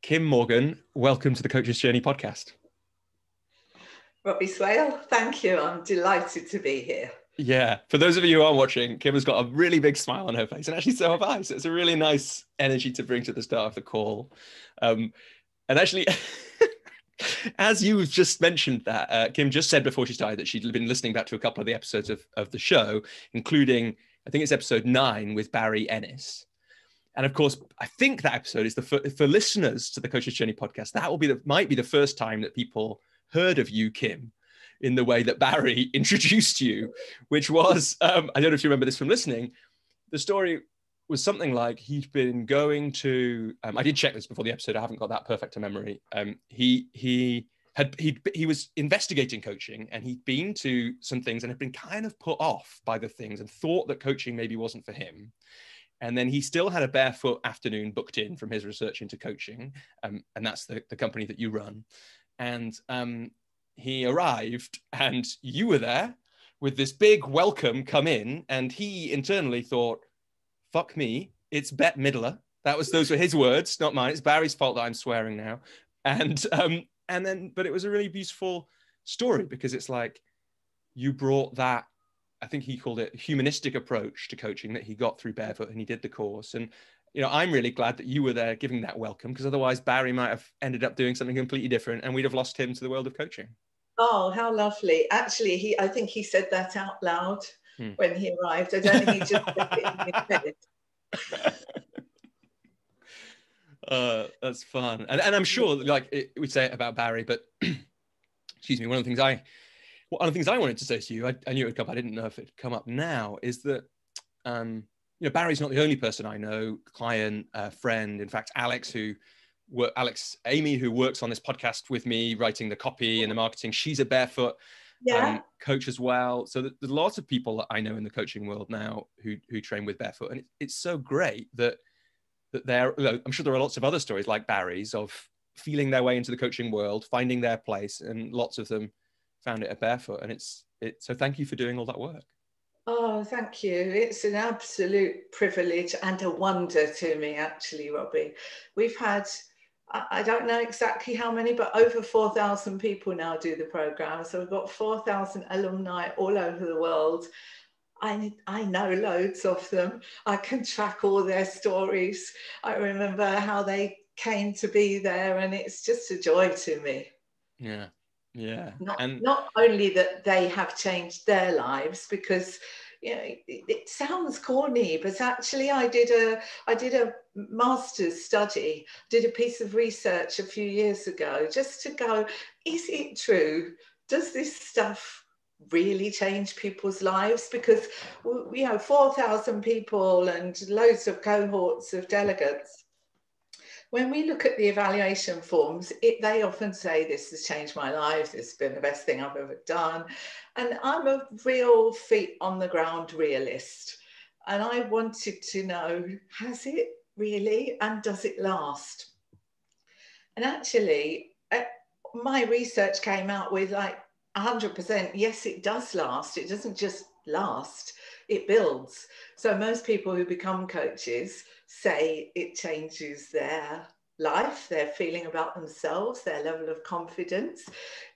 Kim Morgan, welcome to the Coach's Journey podcast. Robbie Swale, thank you. I'm delighted to be here. Yeah, for those of you who aren't watching, Kim has got a really big smile on her face, and actually so have I. So it's a really nice energy to bring to the start of the call. And actually, as you just mentioned that, Kim just said before she started that she'd been listening back to a couple of the episodes of the show, including, I think it's episode 9 with Barry Ennis. And of course, I think that episode is for listeners to the Coach's Journey podcast, that will might be the first time that people heard of you, Kim, in the way that Barry introduced you, which was, I don't know if you remember this from listening, the story was something like he'd been going to, I did check this before the episode, I haven't got that perfect a memory. He was investigating coaching, and he'd been to some things and had been kind of put off by the things and thought that coaching maybe wasn't for him. And then he still had a Barefoot afternoon booked in from his research into coaching. And that's the company that you run. And he arrived and you were there with this big welcome come in. And he internally thought, fuck me, it's Bette Midler. Those were his words, not mine. It's Barry's fault that I'm swearing now. And then, but it was a really beautiful story because it's like you brought that, I think he called it a humanistic approach to coaching that he got through Barefoot, and he did the course. And, you know, I'm really glad that you were there giving that welcome, because otherwise Barry might have ended up doing something completely different and we'd have lost him to the world of coaching. Oh, how lovely. Actually, I think he said that out loud when he arrived. I don't think he just said it in his head. That's fun. And I'm sure, like, we'd say it about Barry, but excuse me, one of the things I wanted to say to you, I knew it would come up, I didn't know if it'd come up now, is that, Barry's not the only person I know, client, friend. In fact, Amy, who works on this podcast with me, writing the copy and the marketing, she's a Barefoot coach as well. So there's lots of people that I know in the coaching world now who train with Barefoot. And it's so great that I'm sure there are lots of other stories like Barry's of feeling their way into the coaching world, finding their place, and lots of them found it at Barefoot. And so thank you for doing all that work. Oh, thank you. It's an absolute privilege and a wonder to me, actually, Robbie. We've had, I don't know exactly how many, but over 4,000 people now do the program. So we've got 4,000 alumni all over the world. I know loads of them. I can track all their stories. I remember how they came to be there, and it's just a joy to me. Yeah. Yeah. Not only that they have changed their lives, because it sounds corny, but actually I did a master's study, did a piece of research a few years ago just to go, is it true? Does this stuff really change people's lives? Because 4,000 people and loads of cohorts of delegates. When we look at the evaluation forms, they often say, this has changed my life, this has been the best thing I've ever done. And I'm a real feet on the ground realist. And I wanted to know, has it really? And does it last? And actually, my research came out with like 100%, yes, it does last. It doesn't just last, it builds. So most people who become coaches say it changes their life, their feeling about themselves, their level of confidence.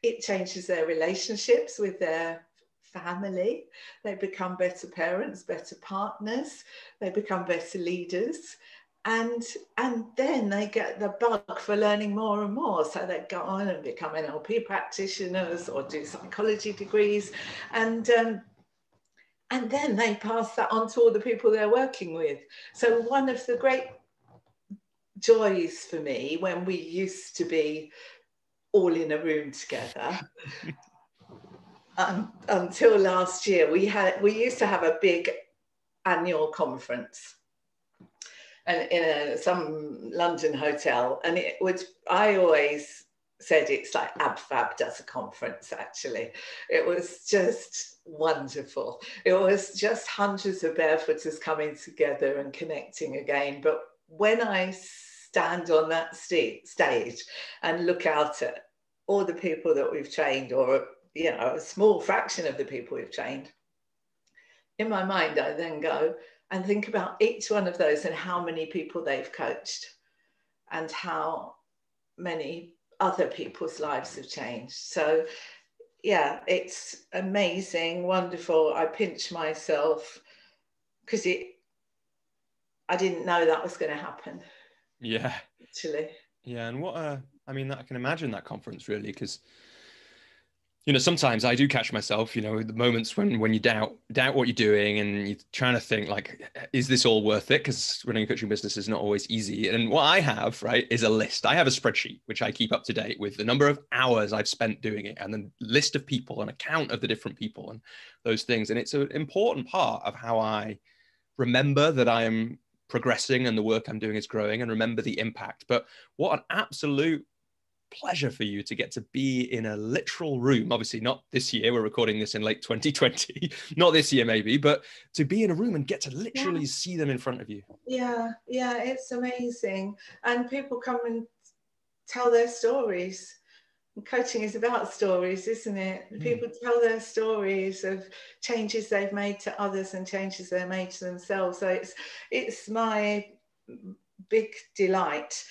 It changes their relationships with their family. They become better parents, better partners. They become better leaders. And then they get the bug for learning more and more. So they go on and become NLP practitioners or do psychology degrees. And then they pass that on to all the people they're working with. So one of the great joys for me, when we used to be all in a room together, until last year, we used to have a big annual conference, and in some London hotel, and I always said it's like AbFab does a conference. Actually, it was just wonderful. It was just hundreds of barefooters coming together and connecting again. But when I stand on that stage and look out at all the people that we've trained, or a small fraction of the people we've trained, in my mind I then go and think about each one of those and how many people they've coached, and how many other people's lives have changed. So yeah, it's amazing, wonderful. I pinch myself because I didn't know that was going to happen. Yeah. Actually. Yeah. And I mean, I can imagine that conference really, because, you know, sometimes I do catch myself, you know, the moments when you doubt what you're doing and you're trying to think like, is this all worth it? Because running a coaching business is not always easy. And what I have, right, is a list. I have a spreadsheet which I keep up to date with the number of hours I've spent doing it, and then list of people, an account of the different people and those things. And it's an important part of how I remember that I am progressing and the work I'm doing is growing, and remember the impact. But what an absolute pleasure for you to get to be in a literal room. Obviously not this year, we're recording this in late 2020, not this year maybe, but to be in a room and get to literally see them in front of you. Yeah, it's amazing. And people come and tell their stories. And coaching is about stories, isn't it? People tell their stories of changes they've made to others and changes they've made to themselves. So it's my big delight.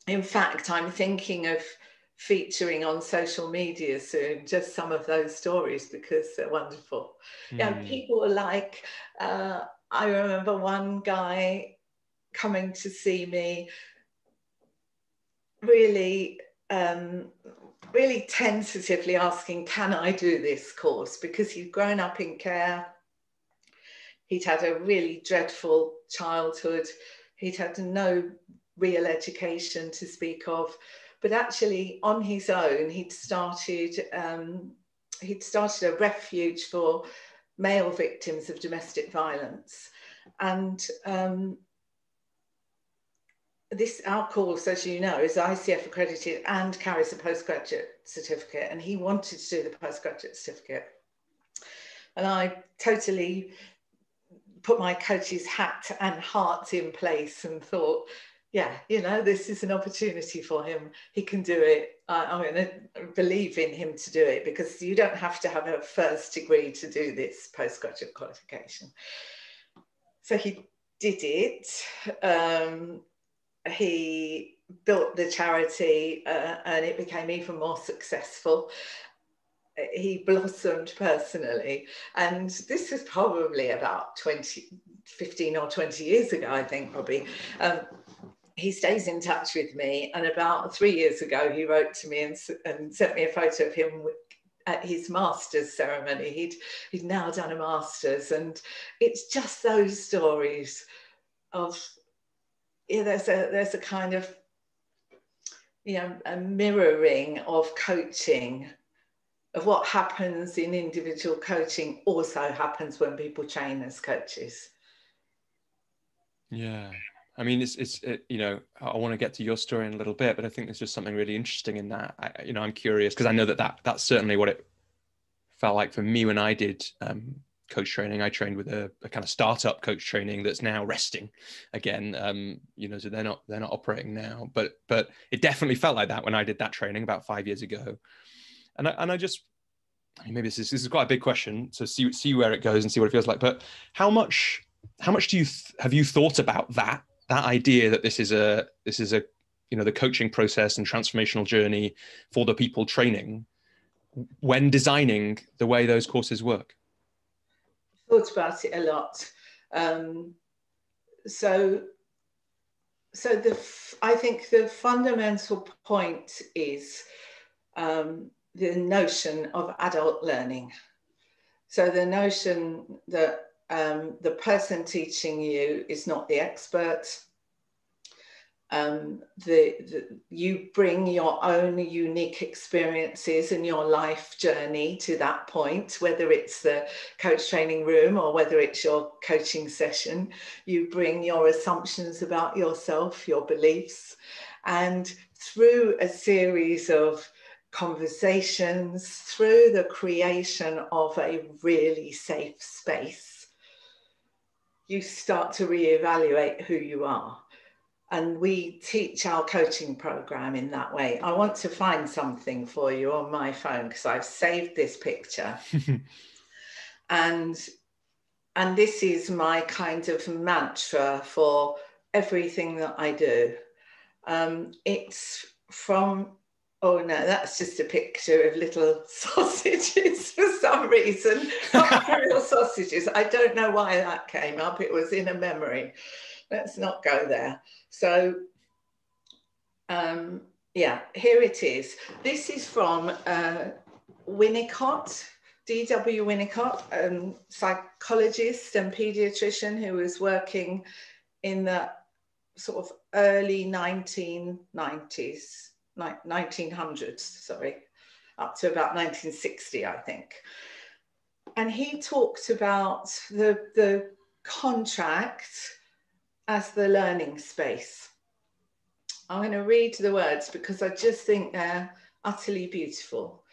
In fact, I'm thinking of featuring on social media soon just some of those stories because they're wonderful. Yeah, people are like, I remember one guy coming to see me really tentatively asking, can I do this course? Because he'd grown up in care. He'd had a really dreadful childhood. He'd had no real education to speak of, but actually on his own, he'd started a refuge for male victims of domestic violence. And our course, as you know, is ICF accredited and carries a postgraduate certificate, and he wanted to do the postgraduate certificate. And I totally put my coach's hat and heart in place and thought, yeah, you know, this is an opportunity for him. He can do it. I'm going to believe in him to do it, because you don't have to have a first degree to do this postgraduate qualification. So he did it. He built the charity and it became even more successful. He blossomed personally. And this was probably about 15 or 20 years ago, I think, Robbie. He stays in touch with me. And about 3 years ago, he wrote to me and sent me a photo of him at his master's ceremony. He'd now done a master's. And it's just those stories of, there's a kind of, a mirroring of coaching, of what happens in individual coaching also happens when people train as coaches. Yeah. I mean, I want to get to your story in a little bit, but I think there's just something really interesting in that. I'm curious because I know that's certainly what it felt like for me when I did coach training. I trained with a kind of startup coach training that's now resting again. So they're not operating now, but it definitely felt like that when I did that training about 5 years ago. And maybe this is quite a big question, so see where it goes and see what it feels like. But how much have you thought about that idea that this is the coaching process and transformational journey for the people training when designing the way those courses work? Thought about it a lot. I think the fundamental point is the notion of adult learning. So the notion that the person teaching you is not the expert. You bring your own unique experiences and your life journey to that point, whether it's the coach training room or whether it's your coaching session. You bring your assumptions about yourself, your beliefs, and through a series of conversations, through the creation of a really safe space, you start to reevaluate who you are. And we teach our coaching program in that way. I want to find something for you on my phone because I've saved this picture. and this is my kind of mantra for everything that I do. It's from, oh no, that's just a picture of little sausages for some reason. Not real sausages. I don't know why that came up. It was in a memory. Let's not go there. So, yeah, here it is. This is from Winnicott, D.W. Winnicott, psychologist and pediatrician who was working in the sort of early 1900s, sorry, up to about 1960, I think. And he talked about the contract as the learning space. I'm going to read the words because I just think they're utterly beautiful.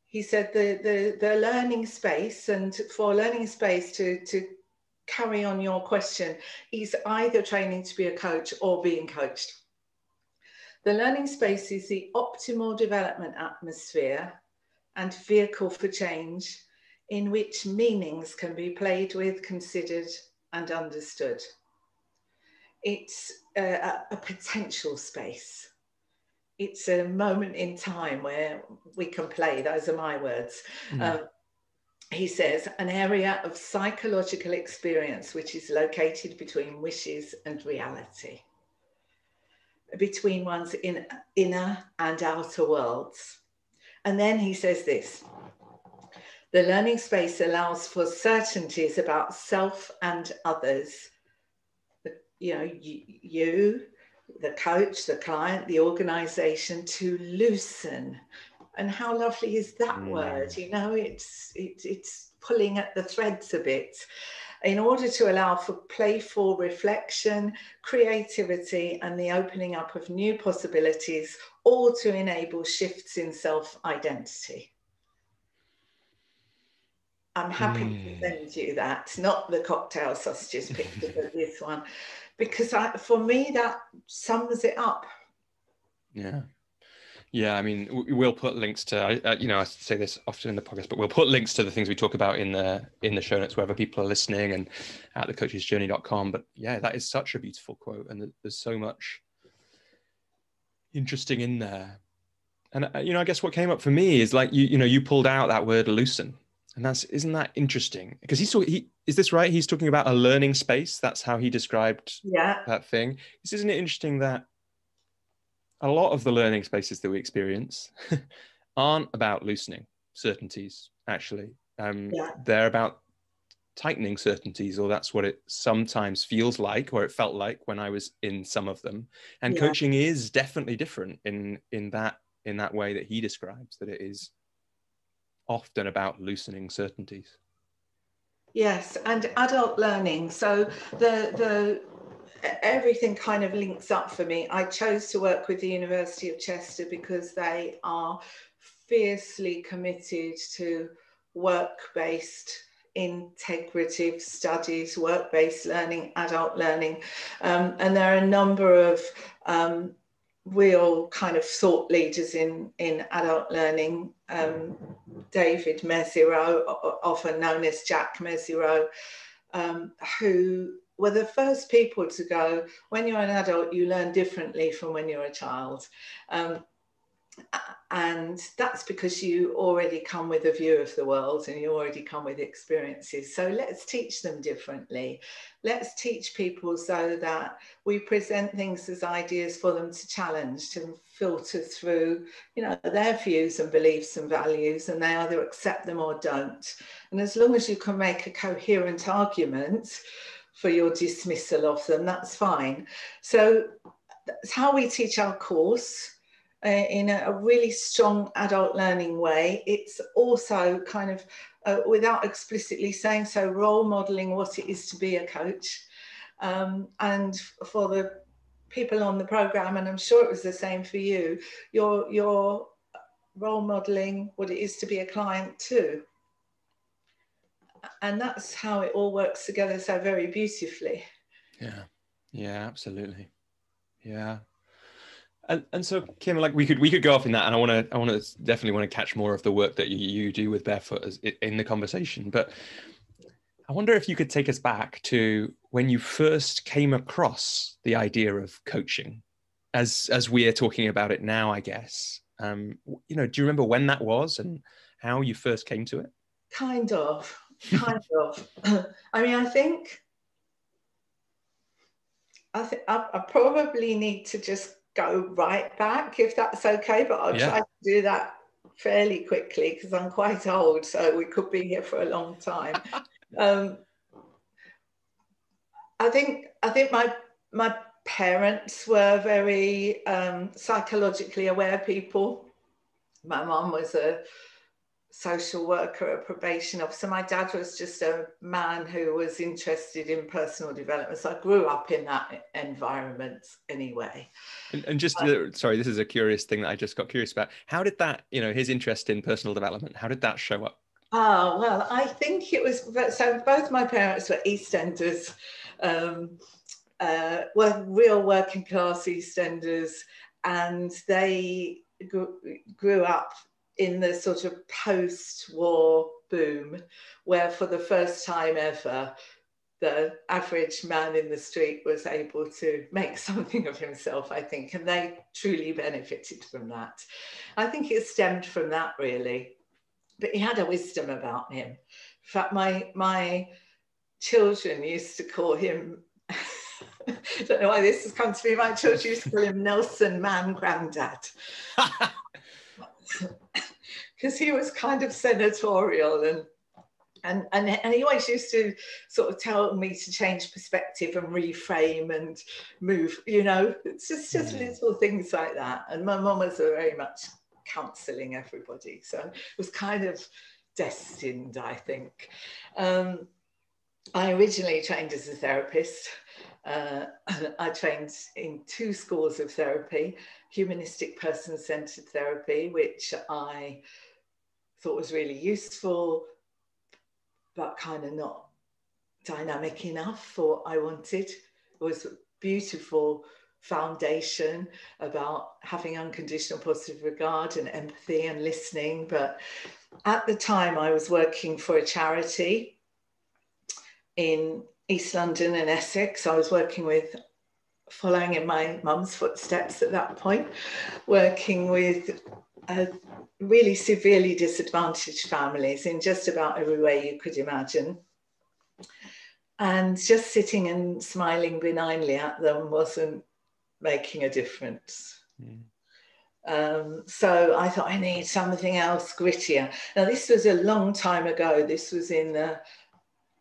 He said the learning space, and for learning space to carry on your question, is either training to be a coach or being coached. The learning space is the optimal development atmosphere and vehicle for change in which meanings can be played with, considered, and understood. It's a potential space. It's a moment in time where we can play. Those are my words. He says, an area of psychological experience which is located between wishes and reality, between one's inner and outer worlds. And then he says this: the learning space allows for certainties about self and others. You know, you, the coach, the client, the organization, to loosen. And how lovely is that word? You know, it's pulling at the threads a bit in order to allow for playful reflection, creativity, and the opening up of new possibilities, all to enable shifts in self-identity. I'm happy to send you that, not the cocktail sausages picture, but this one, because for me, that sums it up. Yeah. Yeah, I mean, we'll put links to, you know, I say this often in the podcast, but we'll put links to the things we talk about in the show notes wherever people are listening, and at thecoachesjourney.com. But yeah, that is such a beautiful quote, and there's so much interesting in there. And you know, I guess what came up for me is like you pulled out that word loosen, and isn't that interesting? Because is this right? He's talking about a learning space. That's how he described that thing. Isn't it interesting that a lot of the learning spaces that we experience aren't about loosening certainties, actually. They're about tightening certainties, or that's what it sometimes feels like, or it felt like when I was in some of them. And coaching is definitely different in that way that he describes, that it is often about loosening certainties. Yes, and adult learning. So everything kind of links up for me. I chose to work with the University of Chester because they are fiercely committed to work-based integrative studies, work-based learning, adult learning. And there are a number of real kind of thought leaders in adult learning. David Mezirow, often known as Jack Mezirow, who were the first people to go, when you're an adult, you learn differently from when you're a child. And that's because you already come with a view of the world and you already come with experiences. So let's teach them differently. Let's teach people so that we present things as ideas for them to challenge, to filter through, you know, their views and beliefs and values, and they either accept them or don't. And as long as you can make a coherent argument for your dismissal of them, that's fine. So that's how we teach our course. In a really strong adult learning way. It's also kind of, without explicitly saying so, role modeling what it is to be a coach. And for the people on the program, and I'm sure it was the same for you, you're role modeling what it is to be a client too. And that's how it all works together so very beautifully. Yeah, absolutely. Yeah. And so, Kim, like we could go off in that, and I want to definitely want to catch more of the work that you do with Barefoot in the conversation. But I wonder if you could take us back to when you first came across the idea of coaching, as we are talking about it now, I guess, you know, do you remember when that was and how you first came to it? Kind of. I mean, I probably need to just go right back, if that's okay, but I'll try to do that fairly quickly because I'm quite old, so we could be here for a long time. I think my parents were very psychologically aware people. My mum was a social worker, a probation officer. My dad was just a man who was interested in personal development. So I grew up in that environment anyway. And just, sorry, this is a curious thing that I just got curious about. How did that, you know, his interest in personal development, how did that show up? Oh, well, I think it was, so both my parents were EastEnders, were real working class EastEnders, and they grew up in the sort of post-war boom, where for the first time ever, the average man in the street was able to make something of himself, I think, and they truly benefited from that. I think it stemmed from that, really. But he had a wisdom about him. In fact, my children used to call him, I don't know why this has come to me, my children used to call him Nelson Man Grandad. Because he was kind of senatorial and he always used to sort of tell me to change perspective and reframe and move, you know, it's just little things like that. And my mum was very much counselling everybody, so it was kind of destined, I think. I originally trained as a therapist. I trained in 2 schools of therapy, humanistic person-centered therapy, which I thought was really useful, but kind of not dynamic enough for what I wanted. It was a beautiful foundation about having unconditional positive regard and empathy and listening. But at the time I was working for a charity in East London and Essex. I was working with, following in my mum's footsteps at that point, working with really severely disadvantaged families in just about every way you could imagine. And just sitting and smiling benignly at them wasn't making a difference. So I thought I need something else grittier. Now, this was a long time ago. This was in the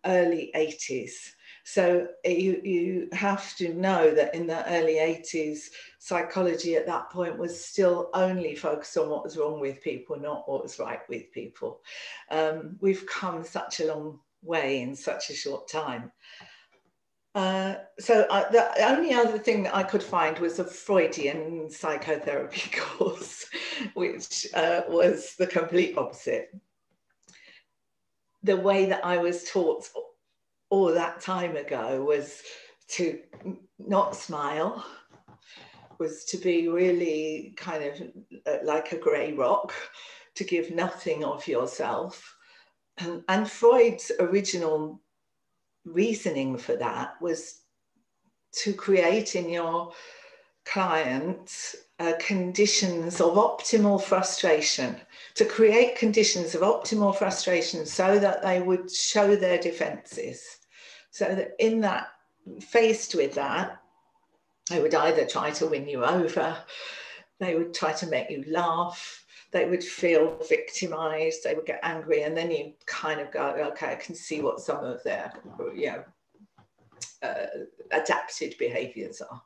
early 80s. So you have to know that in the early 80s, psychology at that point was still only focused on what was wrong with people, not what was right with people. We've come such a long way in such a short time. The only other thing that I could find was a Freudian psychotherapy course, which was the complete opposite. The way that I was taught all that time ago was to not smile, was to be really kind of like a grey rock, to give nothing of yourself. And Freud's original reasoning for that was to create in your client conditions of optimal frustration, to create conditions of optimal frustration so that they would show their defenses. So that in that, faced with that, they would either try to win you over, they would try to make you laugh, they would feel victimized, they would get angry, and then you kind of go, okay, I can see what some of their, adapted behaviors are.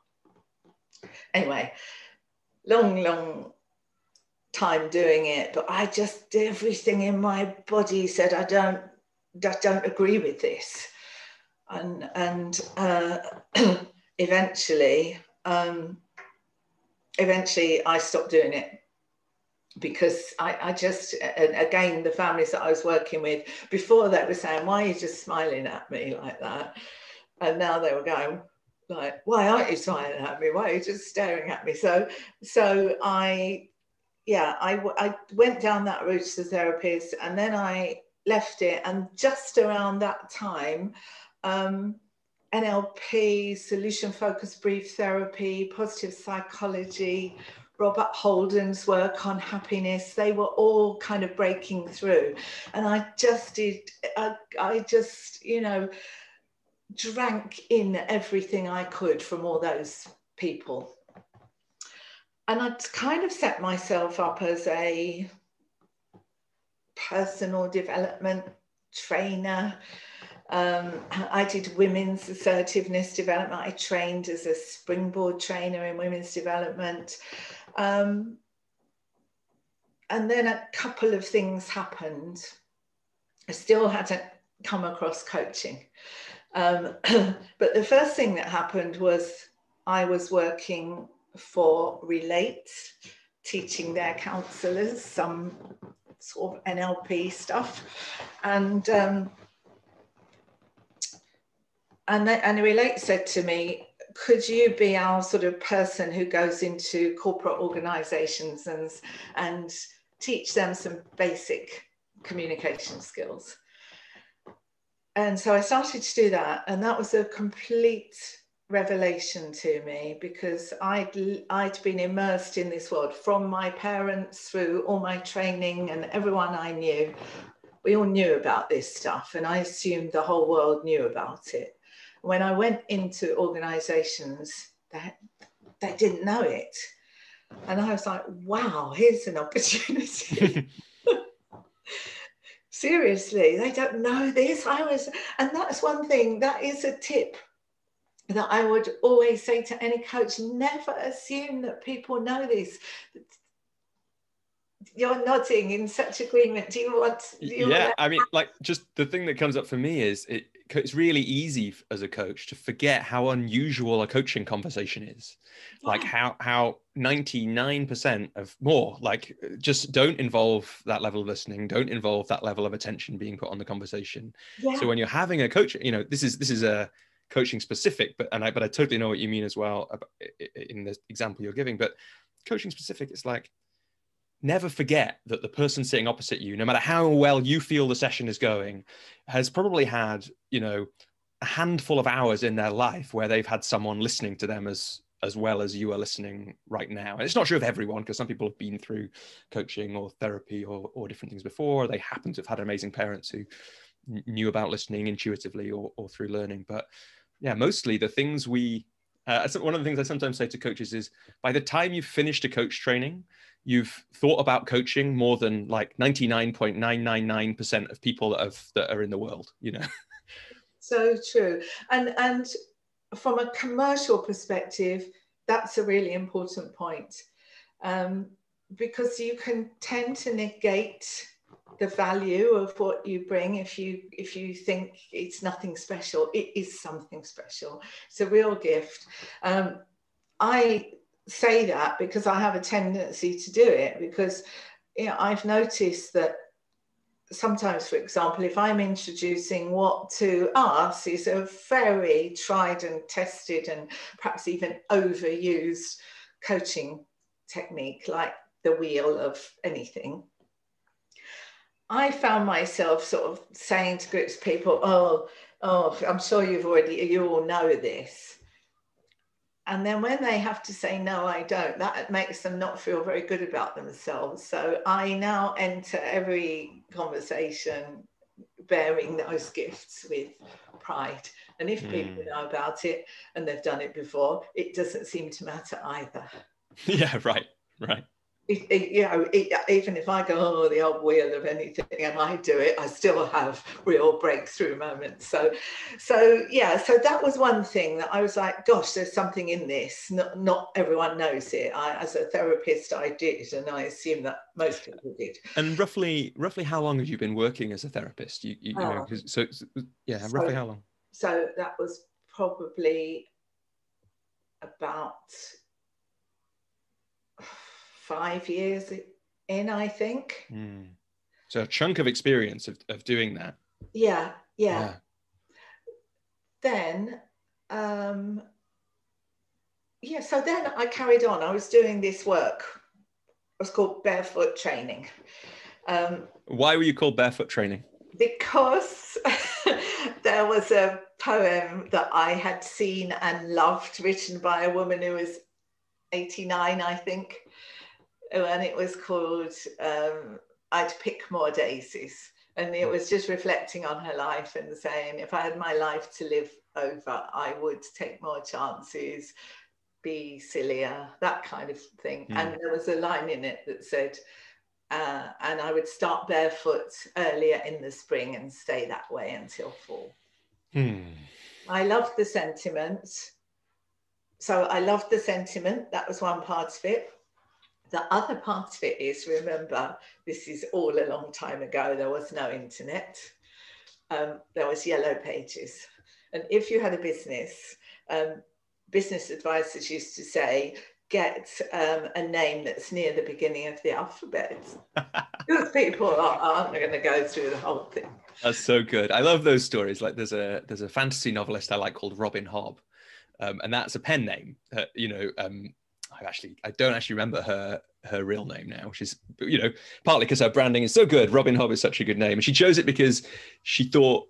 Anyway, long time doing it, but I just, everything in my body said, I don't agree with this. And eventually I stopped doing it, because I just, again, the families that I was working with before that were saying, why are you just smiling at me like that? And now they were going like, why aren't you smiling at me? Why are you just staring at me? So I went down that route as a therapist, and then I left it. And just around that time, NLP, solution-focused brief therapy, positive psychology, Robert Holden's work on happiness, they were all kind of breaking through. And I just drank in everything I could from all those people. And I'd kind of set myself up as a personal development trainer. I did women's assertiveness development. I trained as a springboard trainer in women's development. And then a couple of things happened. I still hadn't come across coaching. But the first thing that happened was I was working for Relate, teaching their counsellors some sort of NLP stuff. And Relate said to me, could you be our sort of person who goes into corporate organizations and teach them some basic communication skills? And so I started to do that. And that was a complete revelation to me, because I'd been immersed in this world from my parents through all my training and everyone I knew. We all knew about this stuff, and I assumed the whole world knew about it. When I went into organizations, they didn't know it. And I was like, wow, here's an opportunity. Seriously, they don't know this. And that's one thing, that is a tip that I would always say to any coach: never assume that people know this. You're nodding in such agreement. Do you want? I mean, like, just the thing that comes up for me is it's really easy as a coach to forget how unusual a coaching conversation is. Yeah. Like how 99% of more like just don't involve that level of listening, don't involve that level of attention being put on the conversation. Yeah. So when you're having a coach, this is a coaching specific, but I totally know what you mean as well in the example you're giving. But coaching specific, it's like, never forget that the person sitting opposite you, no matter how well you feel the session is going, has probably had, a handful of hours in their life where they've had someone listening to them as well as you are listening right now. And it's not true of everyone, because some people have been through coaching or therapy or different things before. They happen to have had amazing parents who knew about listening intuitively or through learning. But yeah, mostly the things one of the things I sometimes say to coaches is, by the time you've finished a coach training, you've thought about coaching more than like 99.999% of people that are in the world, So true. And from a commercial perspective, that's a really important point, because you can tend to negate the value of what you bring if you think it's nothing special. It is something special. It's a real gift. I say that because I have a tendency to do it, because I've noticed that sometimes, for example, if I'm introducing what to us is a very tried and tested and perhaps even overused coaching technique, like the wheel of anything, I found myself sort of saying to groups of people, oh, I'm sure you all know this. And then when they have to say, no, I don't, that makes them not feel very good about themselves. So I now enter every conversation bearing those gifts with pride. And if people know about it and they've done it before, it doesn't seem to matter either. Yeah, right. Even if I go, the old wheel of anything, and I do it, I still have real breakthrough moments. So that was one thing that I was like, gosh, there's something in this. Not everyone knows it. As a therapist, I did, and I assume that most people did. And roughly how long have you been working as a therapist? Roughly how long? So that was probably about 5 years in, I think. So a chunk of experience of doing that. Yeah. Then, so then I carried on. I was doing this work. It was called Barefoot training. Why were you called Barefoot training? Because there was a poem that I had seen and loved, written by a woman who was 89, I think, and it was called I'd Pick More Daisies. And it was just reflecting on her life and saying, if I had my life to live over, I would take more chances, be sillier, that kind of thing. And there was a line in it that said, and I would start barefoot earlier in the spring and stay that way until fall. I loved the sentiment. So I loved the sentiment. That was one part of it. The other part of it is, remember, this is all a long time ago. There was no internet. There was yellow pages. And if you had a business, business advisors used to say, get a name that's near the beginning of the alphabet. Because people aren't going to go through the whole thing. That's so good. I love those stories. Like there's a fantasy novelist I like called Robin Hobb. And that's a pen name. I don't actually remember her real name now, which is, partly because her branding is so good. Robin Hobb is such a good name. And she chose it because she thought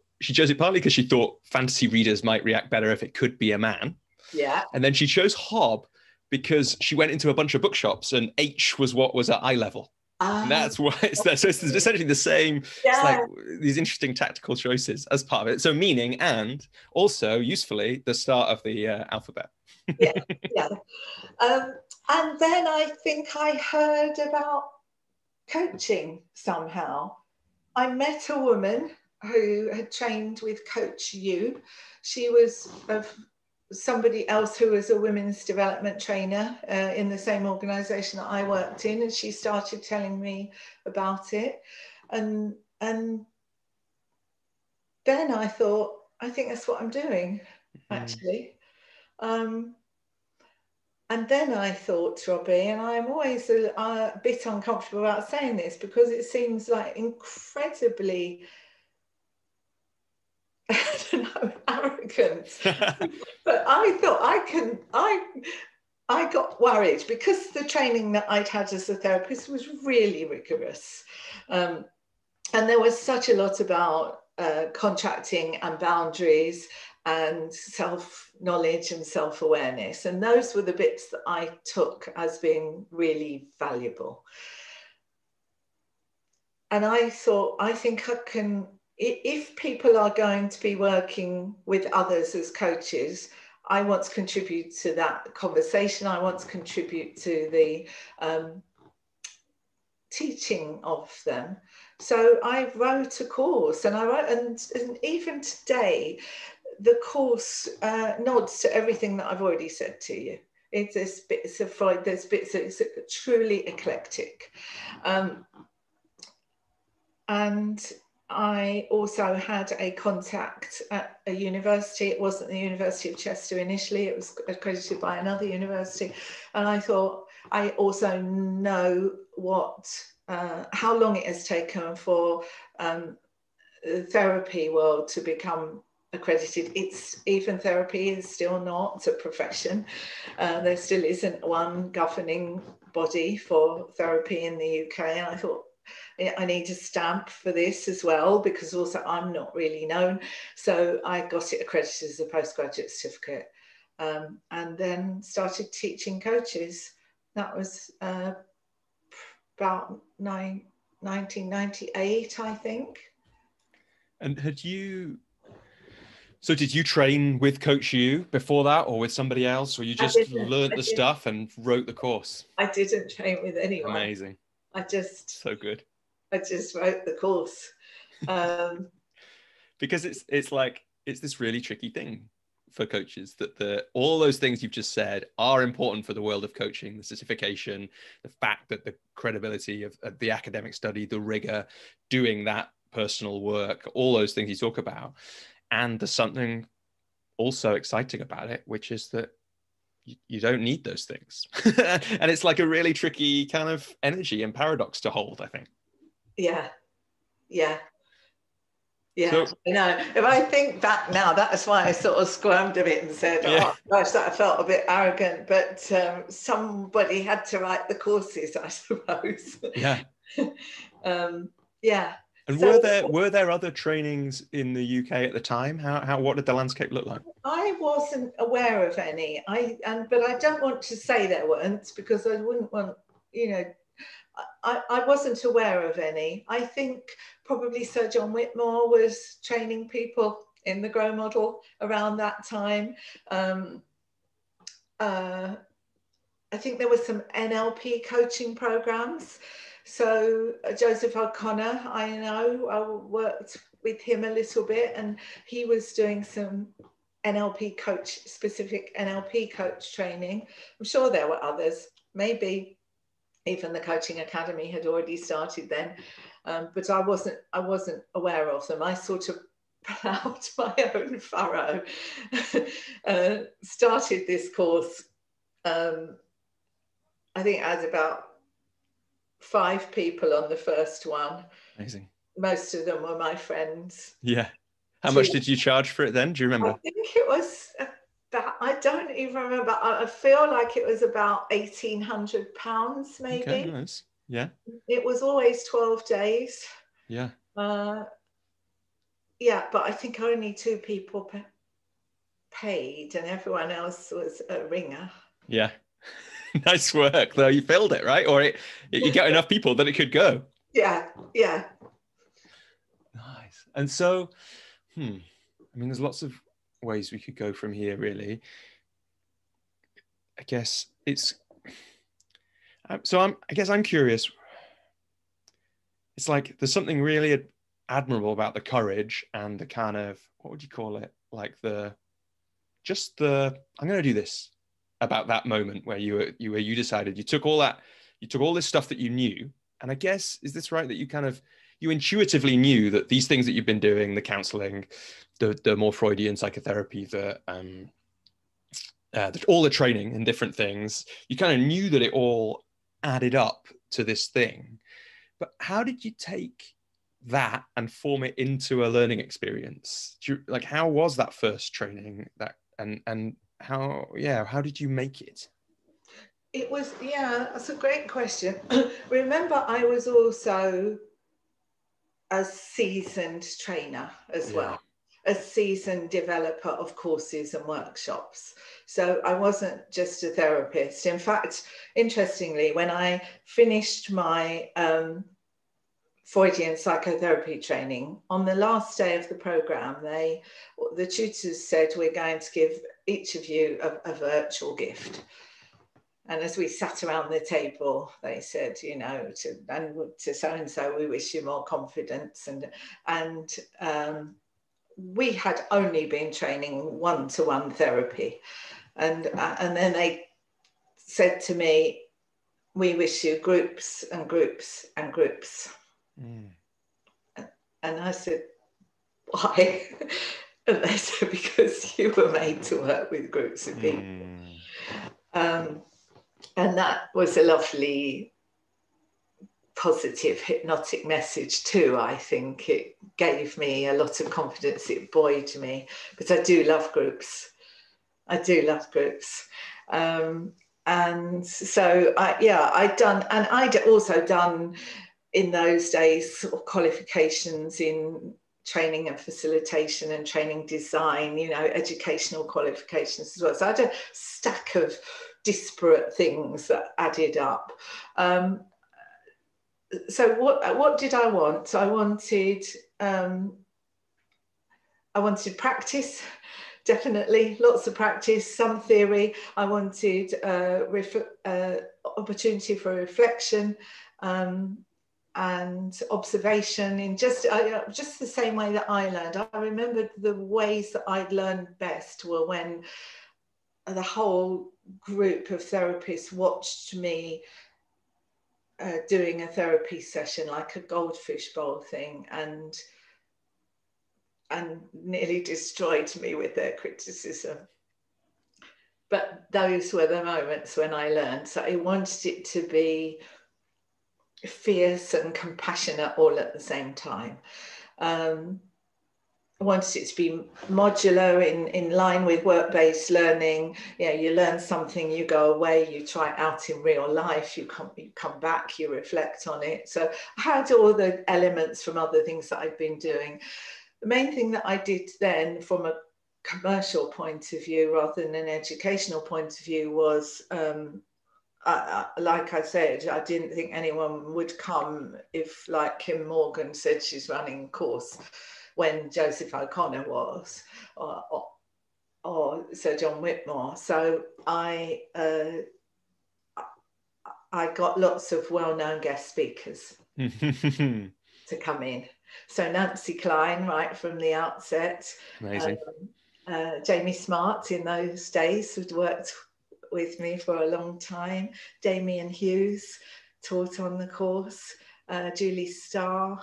fantasy readers might react better if it could be a man. Yeah. And then she chose Hobb because she went into a bunch of bookshops and H was what was at eye level. And that's why it's essentially the same. Yeah. It's like these interesting tactical choices as part of it. So meaning, and also usefully, the start of the alphabet. Yeah. And then I think I heard about coaching somehow. I met a woman who had trained with Coach U. She was of somebody else who was a women's development trainer in the same organisation that I worked in, and she started telling me about it. And then I thought, I think that's what I'm doing, actually. And then I thought, Robbie, and I'm always a bit uncomfortable about saying this because it seems like incredibly, I don't know, arrogant. But I thought I got worried because the training that I'd had as a therapist was really rigorous. And there was such a lot about contracting and boundaries and self-knowledge and self-awareness. And those were the bits that I took as being really valuable. And I thought, I think I can, if people are going to be working with others as coaches, I want to contribute to that conversation. I want to contribute to the teaching of them. So I wrote a course, and and even today, the course nods to everything that I've already said to you. There's bits of Freud, there's bits that it's truly eclectic. And I also had a contact at a university. It wasn't the University of Chester initially, it was accredited by another university. And I thought, I also know how long it has taken for the therapy world to become accredited. Even therapy is still not a profession. There still isn't one governing body for therapy in the UK. And I thought, I need a stamp for this as well, because also I'm not really known. So I got it accredited as a postgraduate certificate, and then started teaching coaches. That was about 1998, I think. And did you train with Coach U before that, or with somebody else, or you just learned the stuff and wrote the course? I didn't train with anyone. Amazing. So good. I just wrote the course. Because it's this really tricky thing for coaches, that all those things you've just said are important for the world of coaching: the certification, the fact that the credibility of the academic study, the rigor, doing that personal work, all those things you talk about. And there's something also exciting about it, which is that you don't need those things. And it's like a really tricky kind of energy and paradox to hold, I think. Yeah. So, I know. If I think back now, that's why I sort of squirmed a bit and said, oh gosh, that felt a bit arrogant. But somebody had to write the courses, I suppose. Yeah. Yeah. And So were there other trainings in the UK at the time? What did the landscape look like? I wasn't aware of any. But I don't want to say there weren't, because I wouldn't want, you know, I wasn't aware of any. I think probably Sir John Whitmore was training people in the Grow model around that time. I think there were some NLP coaching programs. So Joseph O'Connor, I know, I worked with him a little bit, and he was doing some specific NLP coach training. I'm sure there were others, maybe even the coaching academy had already started then, but I wasn't aware of them. I sort of plowed my own furrow, started this course. I think I had about 5 people on the first one. Amazing. Most of them were my friends. Yeah. How much did you charge for it then? Do you remember? I think it was about, I don't even remember. I feel like it was about £1,800 maybe. Okay, nice. Yeah. It was always 12 days. Yeah. Yeah, but I think only 2 people paid, and everyone else was a ringer. Yeah. Nice work, though. You filled it, right? Or you got enough people that it could go. Yeah. Nice. And so, I mean, there's lots of ways we could go from here, really. I guess I'm curious. It's like there's something really admirable about the courage and the kind of, what would you call it? Like I'm going to do this, about that moment where you decided, you took all this stuff that you knew. And I guess, is this right, that you intuitively knew that these things that you've been doing, the counseling, the more Freudian psychotherapy, all the training and different things, you kind of knew that it all added up to this thing. But how did you take that and form it into a learning experience? How was that first training, and how did you make it? It was, that's a great question. Remember, I was also a seasoned trainer as well, a seasoned developer of courses and workshops. So I wasn't just a therapist. In fact, interestingly, when I finished my Freudian psychotherapy training, on the last day of the program, the tutors said, we're going to give each of you a virtual gift. And as we sat around the table, they said, to so-and-so, we wish you more confidence. And we had only been training one-to-one therapy. And then they said to me, we wish you groups and groups and groups. Mm. And I said, why? And they said, because you were made to work with groups of people. And that was a lovely, positive, hypnotic message too, I think. It gave me a lot of confidence. It buoyed me, because I do love groups. And so, I'd also done in those days sort of qualifications in training and facilitation and training design, educational qualifications as well. So I had a stack of disparate things that added up. So what did I want? I wanted practice, definitely, lots of practice, some theory. I wanted opportunity for reflection and observation in just the same way that I learned. I remembered the ways that I'd learned best were when the whole group of therapists watched me doing a therapy session, like a goldfish bowl thing, and nearly destroyed me with their criticism. But those were the moments when I learned. So I wanted it to be fierce and compassionate all at the same time. I wanted it to be modular, in line with work-based learning. You learn something, you go away, you try it out in real life, you come back, you reflect on it. So I had all the elements from other things that I'd been doing. The main thing that I did then, from a commercial point of view rather than an educational point of view, was like I said, I didn't think anyone would come if, like, Kim Morgan said she's running a course when Joseph O'Connor was, or Sir John Whitmore. So I got lots of well-known guest speakers to come in. So Nancy Klein, right from the outset. Amazing. Jamie Smart in those days had worked with me for a long time. Damien Hughes taught on the course. Julie Starr.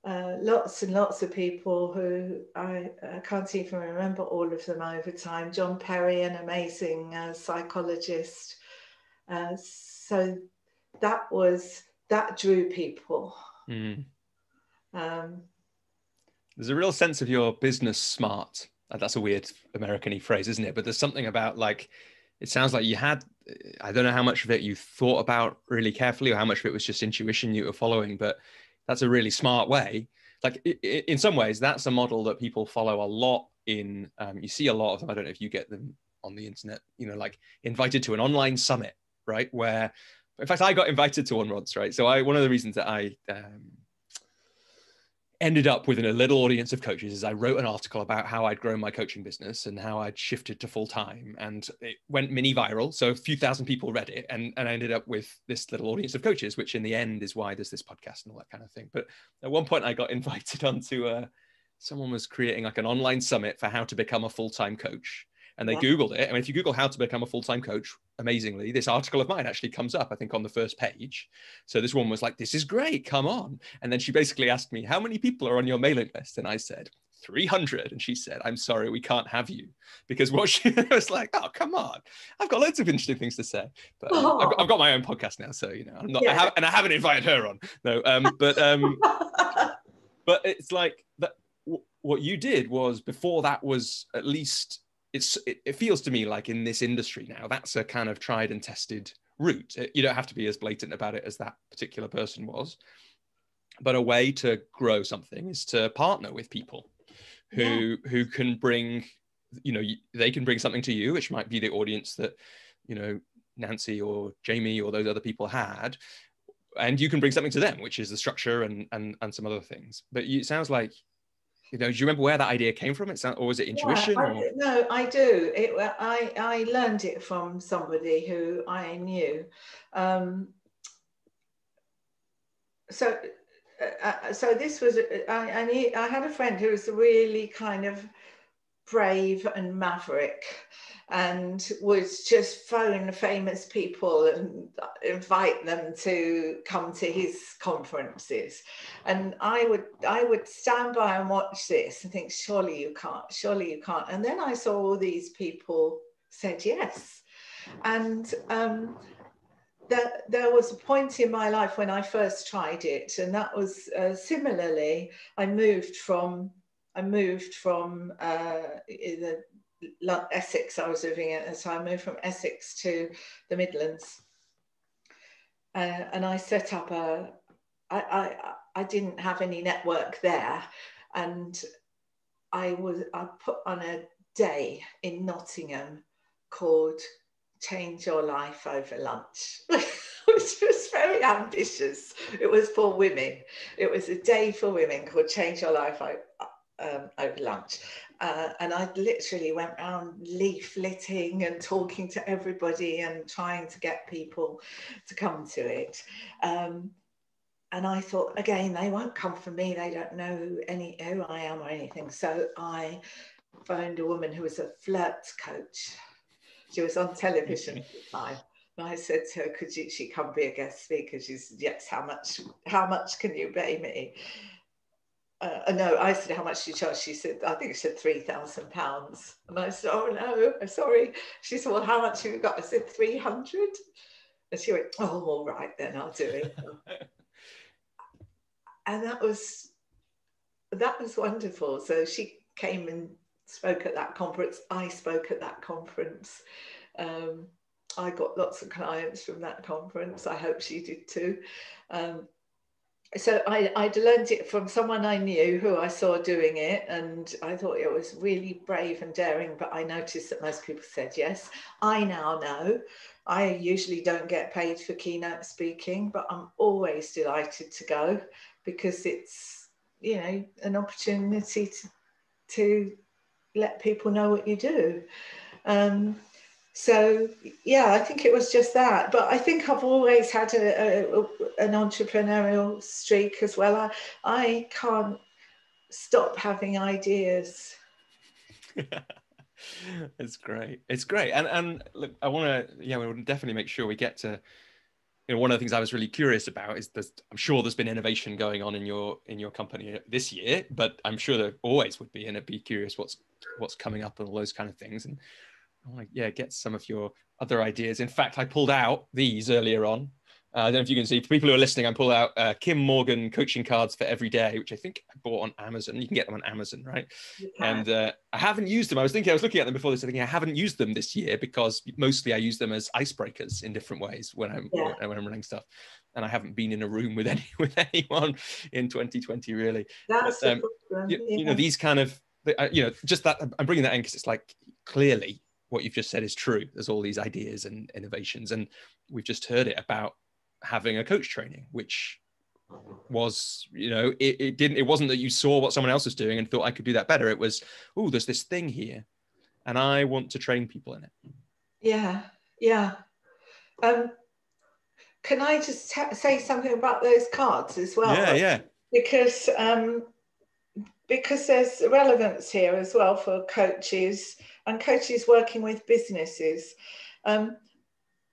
Lots and lots of people who I can't even remember all of them over time. John Perry, an amazing psychologist. So that drew people. Mm. There's a real sense of your business smart. That's a weird American-y phrase, isn't it? But there's something about, like, it sounds like you had, I don't know how much of it you thought about really carefully or how much of it was just intuition you were following, but that's a really smart way. Like, in some ways, that's a model that people follow a lot in, you see a lot of them. I don't know if you get them on the internet, like invited to an online summit, right? Where, in fact, I got invited to one once, right? So one of the reasons that I ended up within a little audience of coaches is I wrote an article about how I'd grown my coaching business and how I'd shifted to full time, and it went mini viral. So a few thousand people read it, and I ended up with this little audience of coaches, which in the end is why there's this podcast and all that kind of thing. But at one point I got invited onto someone was creating like an online summit for how to become a full-time coach. And they Googled it. I mean, if you Google how to become a full-time coach, amazingly, this article of mine actually comes up, I think, on the first page. So this woman was like, this is great, come on. And then she basically asked me, how many people are on your mailing list? And I said, 300. And she said, I'm sorry, we can't have you. Because what she was like, oh, come on. I've got loads of interesting things to say. But I've got my own podcast now. So, I'm not, I haven't invited her on. No, but it's like that. What you did was, before that was, at least, it feels to me like in this industry now, that's a kind of tried and tested route. You don't have to be as blatant about it as that particular person was, but a way to grow something is to partner with people who can bring, they can bring something to you, which might be the audience that, Nancy or Jamie or those other people had, and you can bring something to them, which is the structure and some other things. But it sounds like, do you remember where that idea came from? Or was it intuition? No, I do. I learned it from somebody who I knew. So this was, I had a friend who was really kind of brave and maverick, and would just phone famous people and invite them to come to his conferences. And I would stand by and watch this and think, surely you can't. And then I saw all these people said yes. And there was a point in my life when I first tried it, and that was similarly, I moved from Essex. I was living at the time. I moved from Essex to the Midlands, and I set up I didn't have any network there, and I put on a day in Nottingham called Change Your Life Over Lunch, which was very ambitious. It was for women. It was a day for women called Change Your Life over lunch. And I literally went around leafleting and talking to everybody and trying to get people to come to it. And I thought, again, they won't come for me. They don't know who I am or anything. So I phoned a woman who was a flirt coach. She was on television at the time. And I said to her, could she come be a guest speaker? She said, yes, how much can you pay me? No, I said, how much do you charge? She said, I think she said £3,000. And I said, oh no, I'm sorry. She said, well, how much have you got? I said, 300. And she went, oh, all right, then I'll do it. And that was wonderful. So she came and spoke at that conference. I spoke at that conference. I got lots of clients from that conference. I hope she did too. So I'd learned it from someone I knew who I saw doing it, and I thought it was really brave and daring, but I noticed that most people said yes. I now know I usually don't get paid for keynote speaking, but I'm always delighted to go, because it's, you know, an opportunity to let people know what you do. So yeah, I think it was just that, but I think I've always had an entrepreneurial streak as well. I can't stop having ideas. It's great. It's great. And look, I want to, we will definitely make sure we get to, you know, one of the things I was really curious about is I'm sure there's been innovation going on in your company this year, but I'm sure there always would be, and I'd be curious what's coming up and all those kind of things. And I want to, get some of your other ideas. In fact, I pulled out these earlier on. I don't know if you can see, for people who are listening, I pulled out Kim Morgan coaching cards for every day, which I think I bought on Amazon. You can get them on Amazon, right? And I haven't used them. I was looking at them before this, thinking I haven't used them this year because mostly I use them as icebreakers in different ways when I'm running stuff. And I haven't been in a room with anyone in 2020, really. That's but, the problem. You know, these kind of, just that, I'm bringing that in because it's like, clearly what you've just said is true. There's all these ideas and innovations, and we've just heard it about having a coach training, which was, it wasn't that you saw what someone else was doing and thought I could do that better. It was, oh, there's this thing here and I want to train people in it. Yeah. Can I just say something about those cards as well? Yeah. Because there's relevance here as well for coaches and coaches working with businesses.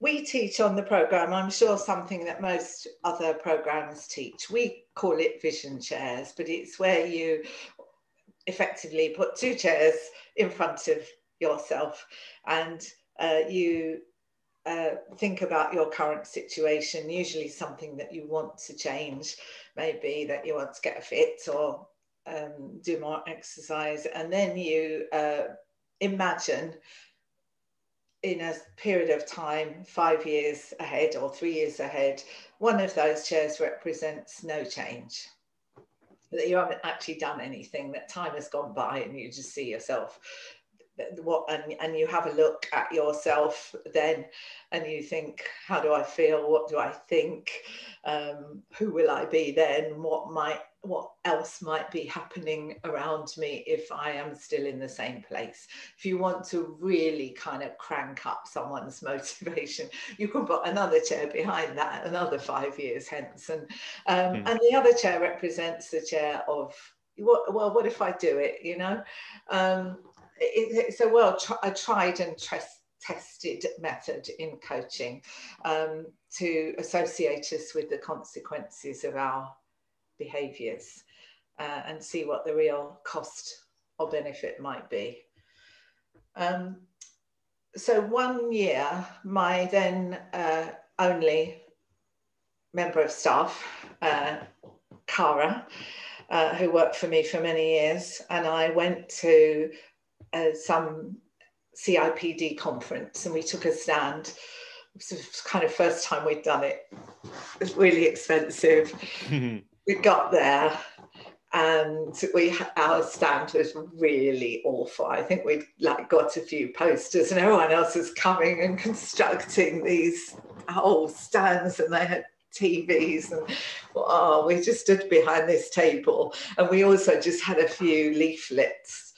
We teach on the program, I'm sure something that most other programs teach. We call it vision chairs, but it's where you effectively put two chairs in front of yourself and you think about your current situation, usually something that you want to change, maybe that you want to get fit or do more exercise, and then you imagine in a period of time, 5 years ahead or 3 years ahead, one of those chairs represents no change, that you haven't actually done anything, that time has gone by and you just see yourself and you have a look at yourself then and you think, how do I feel, what do I think, who will I be then, what else might be happening around me if I am still in the same place. If you want to really kind of crank up someone's motivation, you can put another chair behind that another 5 years hence, and the other chair represents the chair of what if I do it, it's a tried and tested method in coaching to associate us with the consequences of our behaviours and see what the real cost or benefit might be. So 1 year, my then only member of staff, Cara, who worked for me for many years, and I went to some CIPD conference and we took a stand. It was the kind of first time we'd done it. It was really expensive. We got there and our stand was really awful. I think we'd got a few posters and everyone else was coming and constructing these whole stands, and they had TVs, and we just stood behind this table, and we also just had a few leaflets.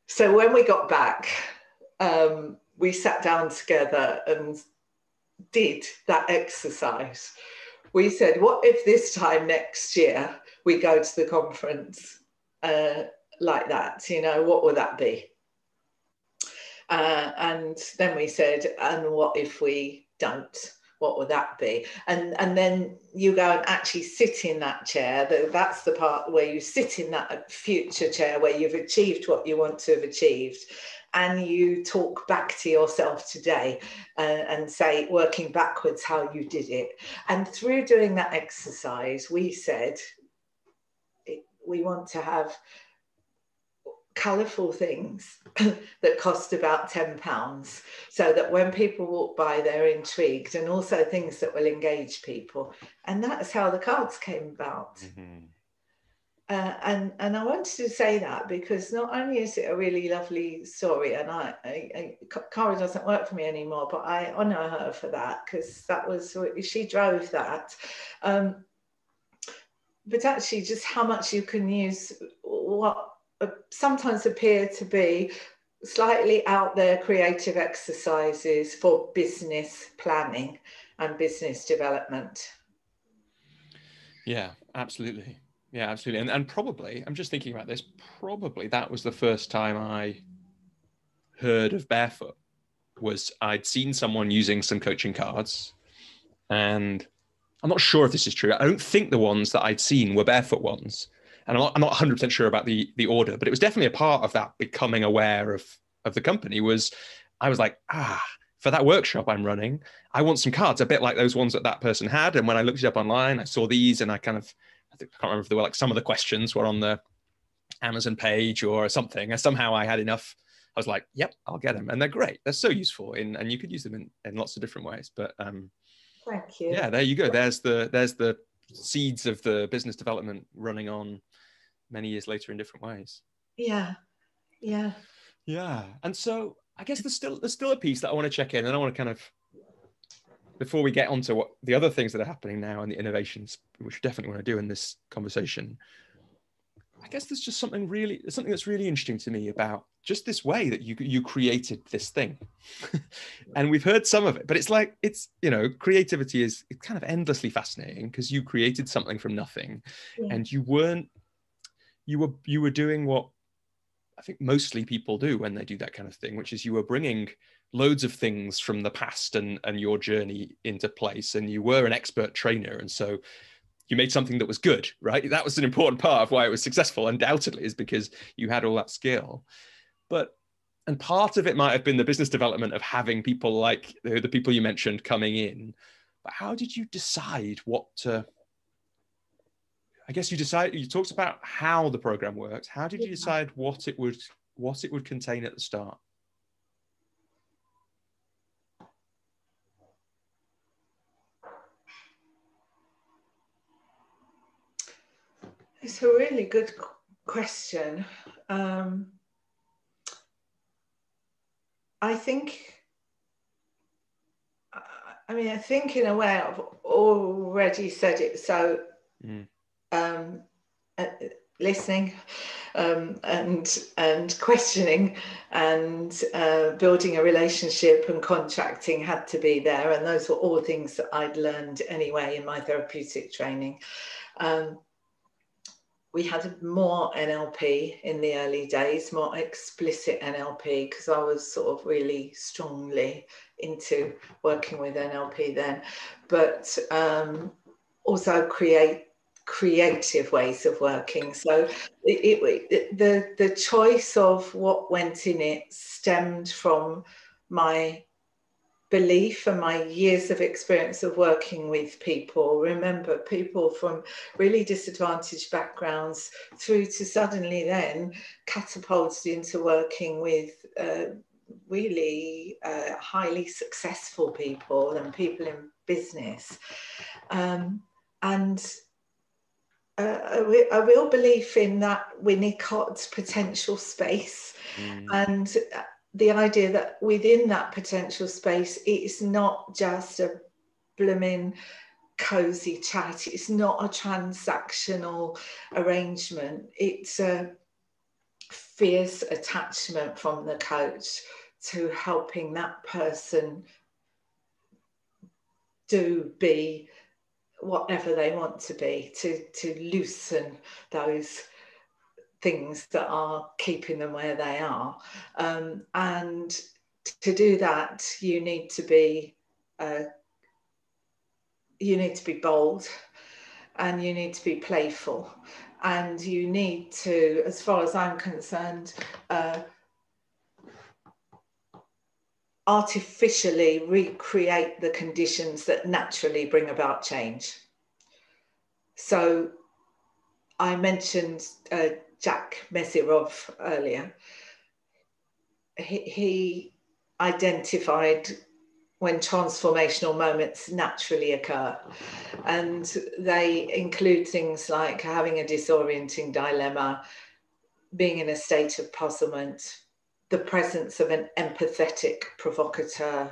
So when we got back, we sat down together and did that exercise. We said, what if this time next year we go to the conference like that? What would that be? And then we said, and what if we don't? What would that be? And then you go and actually sit in that chair. That's the part where you sit in that future chair where you've achieved what you want to have achieved. And you talk back to yourself today and say, working backwards, how you did it. And through doing that exercise, we said, we want to have colourful things that cost about £10, so that when people walk by, they're intrigued, and also things that will engage people. And that's how the cards came about. Mm-hmm. And I wanted to say that because not only is it a really lovely story, and Cara doesn't work for me anymore, but I honour her for that, because that was, she drove that. But actually just how much you can use what sometimes appear to be slightly out there creative exercises for business planning and business development. Yeah, absolutely. Yeah, absolutely. And probably, I'm just thinking about this, probably that was the first time I heard of Barefoot. Was I'd seen someone using some coaching cards, and I'm not sure if this is true. I don't think the ones that I'd seen were Barefoot ones. And I'm not 100% sure about the order, but it was definitely a part of that becoming aware of the company. Was I was like, for that workshop I'm running, I want some cards a bit like those ones that person had. And when I looked it up online, I saw these, and I can't remember if they were like, some of the questions were on the Amazon page or something. And somehow I had enough. I was like, yep, I'll get them. And they're great. They're so useful, and you could use them in lots of different ways. But thank you. yeah, there you go. There's the seeds of the business development running on many years later in different ways. Yeah. And so I guess there's still a piece that I want to check in, and I want to kind of, before we get onto what the other things that are happening now and the innovations, which we definitely want to do in this conversation, I guess there's just something that's really interesting to me about just this way that you created this thing. And we've heard some of it, but it's like, creativity is kind of endlessly fascinating, because you created something from nothing. Yeah. And you were doing what I think mostly people do when they do that kind of thing, which is you were bringing loads of things from the past and your journey into place, and you were an expert trainer. And so you made something that was good, right? That was an important part of why it was successful, undoubtedly, is because you had all that skill. And part of it might have been the business development of having people like the people you mentioned coming in. But how did you decide what to, I guess you talked about how the program works. How did you decide what it would contain at the start? It's a really good question. I think in a way I've already said it. So listening and questioning and building a relationship and contracting had to be there. And those were all things that I'd learned anyway in my therapeutic training. We had more NLP in the early days, more explicit NLP, because I was sort of really strongly into working with NLP then, but also creative ways of working. So the choice of what went in it stemmed from my belief and my years of experience of working with people. Remember, people from really disadvantaged backgrounds through to suddenly then catapulted into working with really highly successful people and people in business. And a real belief in that Winnicott potential space, and the idea that within that potential space, it's not just a blooming cozy chat. It's not a transactional arrangement. It's a fierce attachment from the coach to helping that person be whatever they want to be, to loosen those things that are keeping them where they are. And to do that, you need to be bold, and you need to be playful, and you need to, as far as I'm concerned, artificially recreate the conditions that naturally bring about change. So I mentioned Jack Mesirov earlier, he identified when transformational moments naturally occur. And they include things like having a disorienting dilemma, being in a state of puzzlement, the presence of an empathetic provocateur,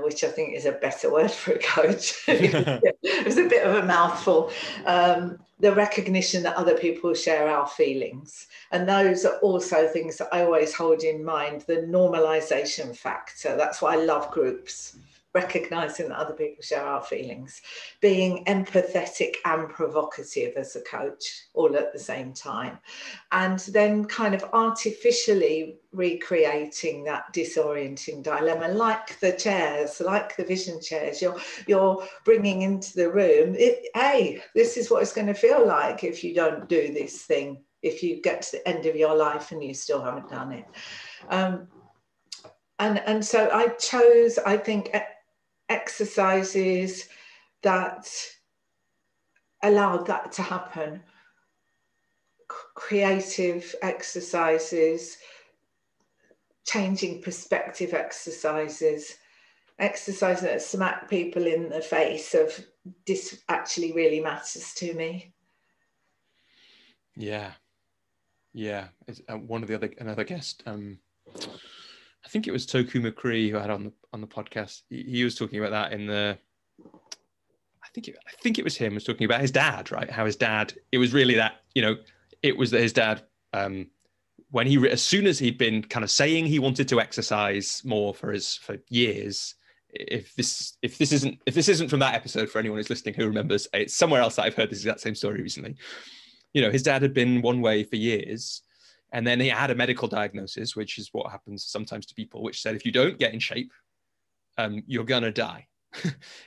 which I think is a better word for a coach. It was a bit of a mouthful. The recognition that other people share our feelings. And those are also things that I always hold in mind, the normalization factor. That's why I love groups, recognizing that other people share our feelings, being empathetic and provocative as a coach all at the same time, and then kind of artificially recreating that disorienting dilemma, like the chairs, like the vision chairs. You're bringing into the room, hey, this is what it's going to feel like if you don't do this thing, if you get to the end of your life and you still haven't done it. And so I chose, I think, exercises that allowed that to happen. Creative exercises, changing perspective exercises, exercises that smack people in the face of this actually really matters to me. Yeah. It's, one of the another guest, I think it was Toku McCree who I had on the podcast. He was talking about that in the. I think it was him was talking about his dad, right? How his dad. It was really that, it was that his dad, when as soon as he'd been kind of saying he wanted to exercise more for years. If this isn't from that episode, for anyone who's listening who remembers, it's somewhere else that I've heard this exact same story recently. His dad had been one way for years. And then he had a medical diagnosis, which is what happens sometimes to people, which said, if you don't get in shape, you're going to die.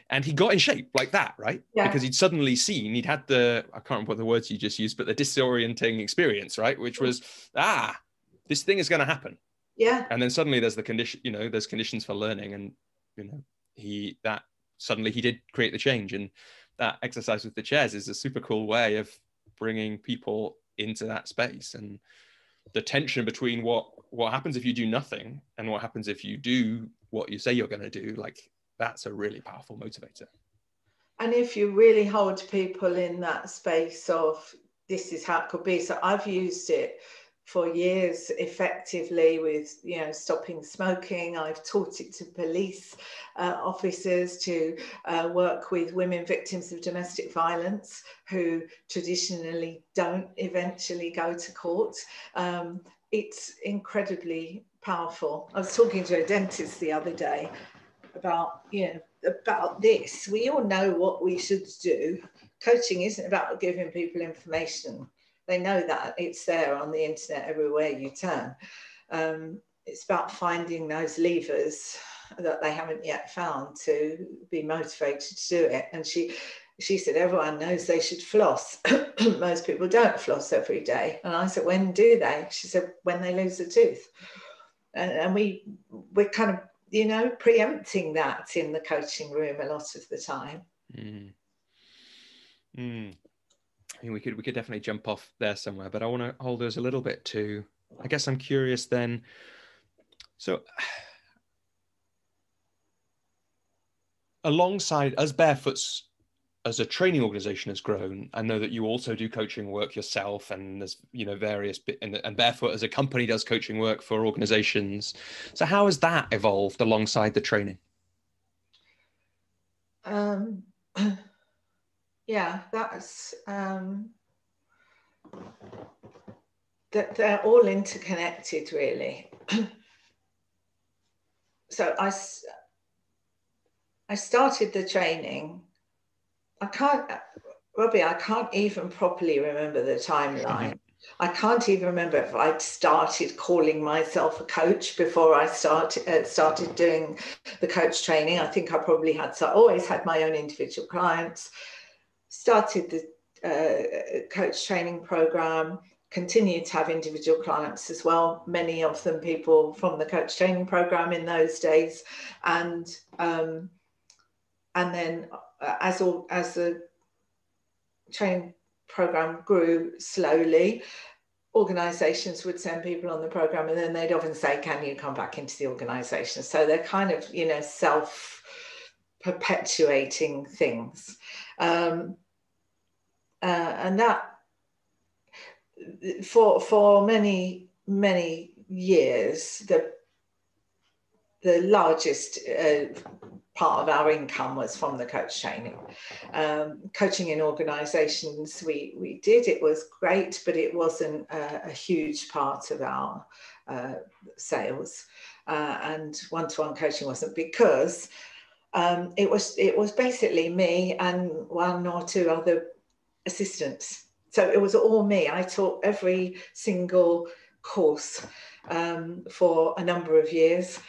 And he got in shape like that, right? Yeah. Because he'd suddenly seen, he'd had I can't remember what the words you just used, but the disorienting experience, right? Which was, this thing is going to happen. Yeah. And then suddenly there's the condition, there's conditions for learning. And, suddenly he did create the change. And that exercise with the chairs is a super cool way of bringing people into that space. And the tension between what happens if you do nothing and what happens if you do what you say you're going to do, like that's a really powerful motivator. And if you really hold people in that space of this is how it could be. So I've used it for years effectively with, stopping smoking. I've taught it to police officers to work with women victims of domestic violence who traditionally don't eventually go to court. It's incredibly powerful. I was talking to a dentist the other day about this. We all know what we should do. Coaching isn't about giving people information. They know that it's there on the internet everywhere you turn. It's about finding those levers that they haven't yet found to be motivated to do it. And she said, everyone knows they should floss. Most people don't floss every day. And I said, when do they? She said, when they lose a tooth. And we're kind of, preempting that in the coaching room a lot of the time. I mean, we could definitely jump off there somewhere, but I want to hold us a little bit to, I guess I'm curious then. So alongside, as Barefoot's, as a training organization has grown, I know that you also do coaching work yourself, and there's, various and Barefoot as a company does coaching work for organizations. So how has that evolved alongside the training? Yeah, that's that they're all interconnected, really. So I started the training. Robbie, I can't even properly remember the timeline. I can't even remember if I'd started calling myself a coach before I started doing the coach training. I think I probably had, so I always had my own individual clients, started the coach training program, continued to have individual clients as well, many of them people from the coach training program in those days. And then as the training program grew slowly, organisations would send people on the programme, and then they'd often say, can you come back into the organisation? So they're kind of, you know, self-perpetuating things. And that, for many years, the largest part of our income was from the coach training. Coaching in organisations we did, it was great, but it wasn't a huge part of our sales. And one-to-one coaching wasn't, because it was basically me and one or two other assistants. So it was all me. I taught every single course for a number of years.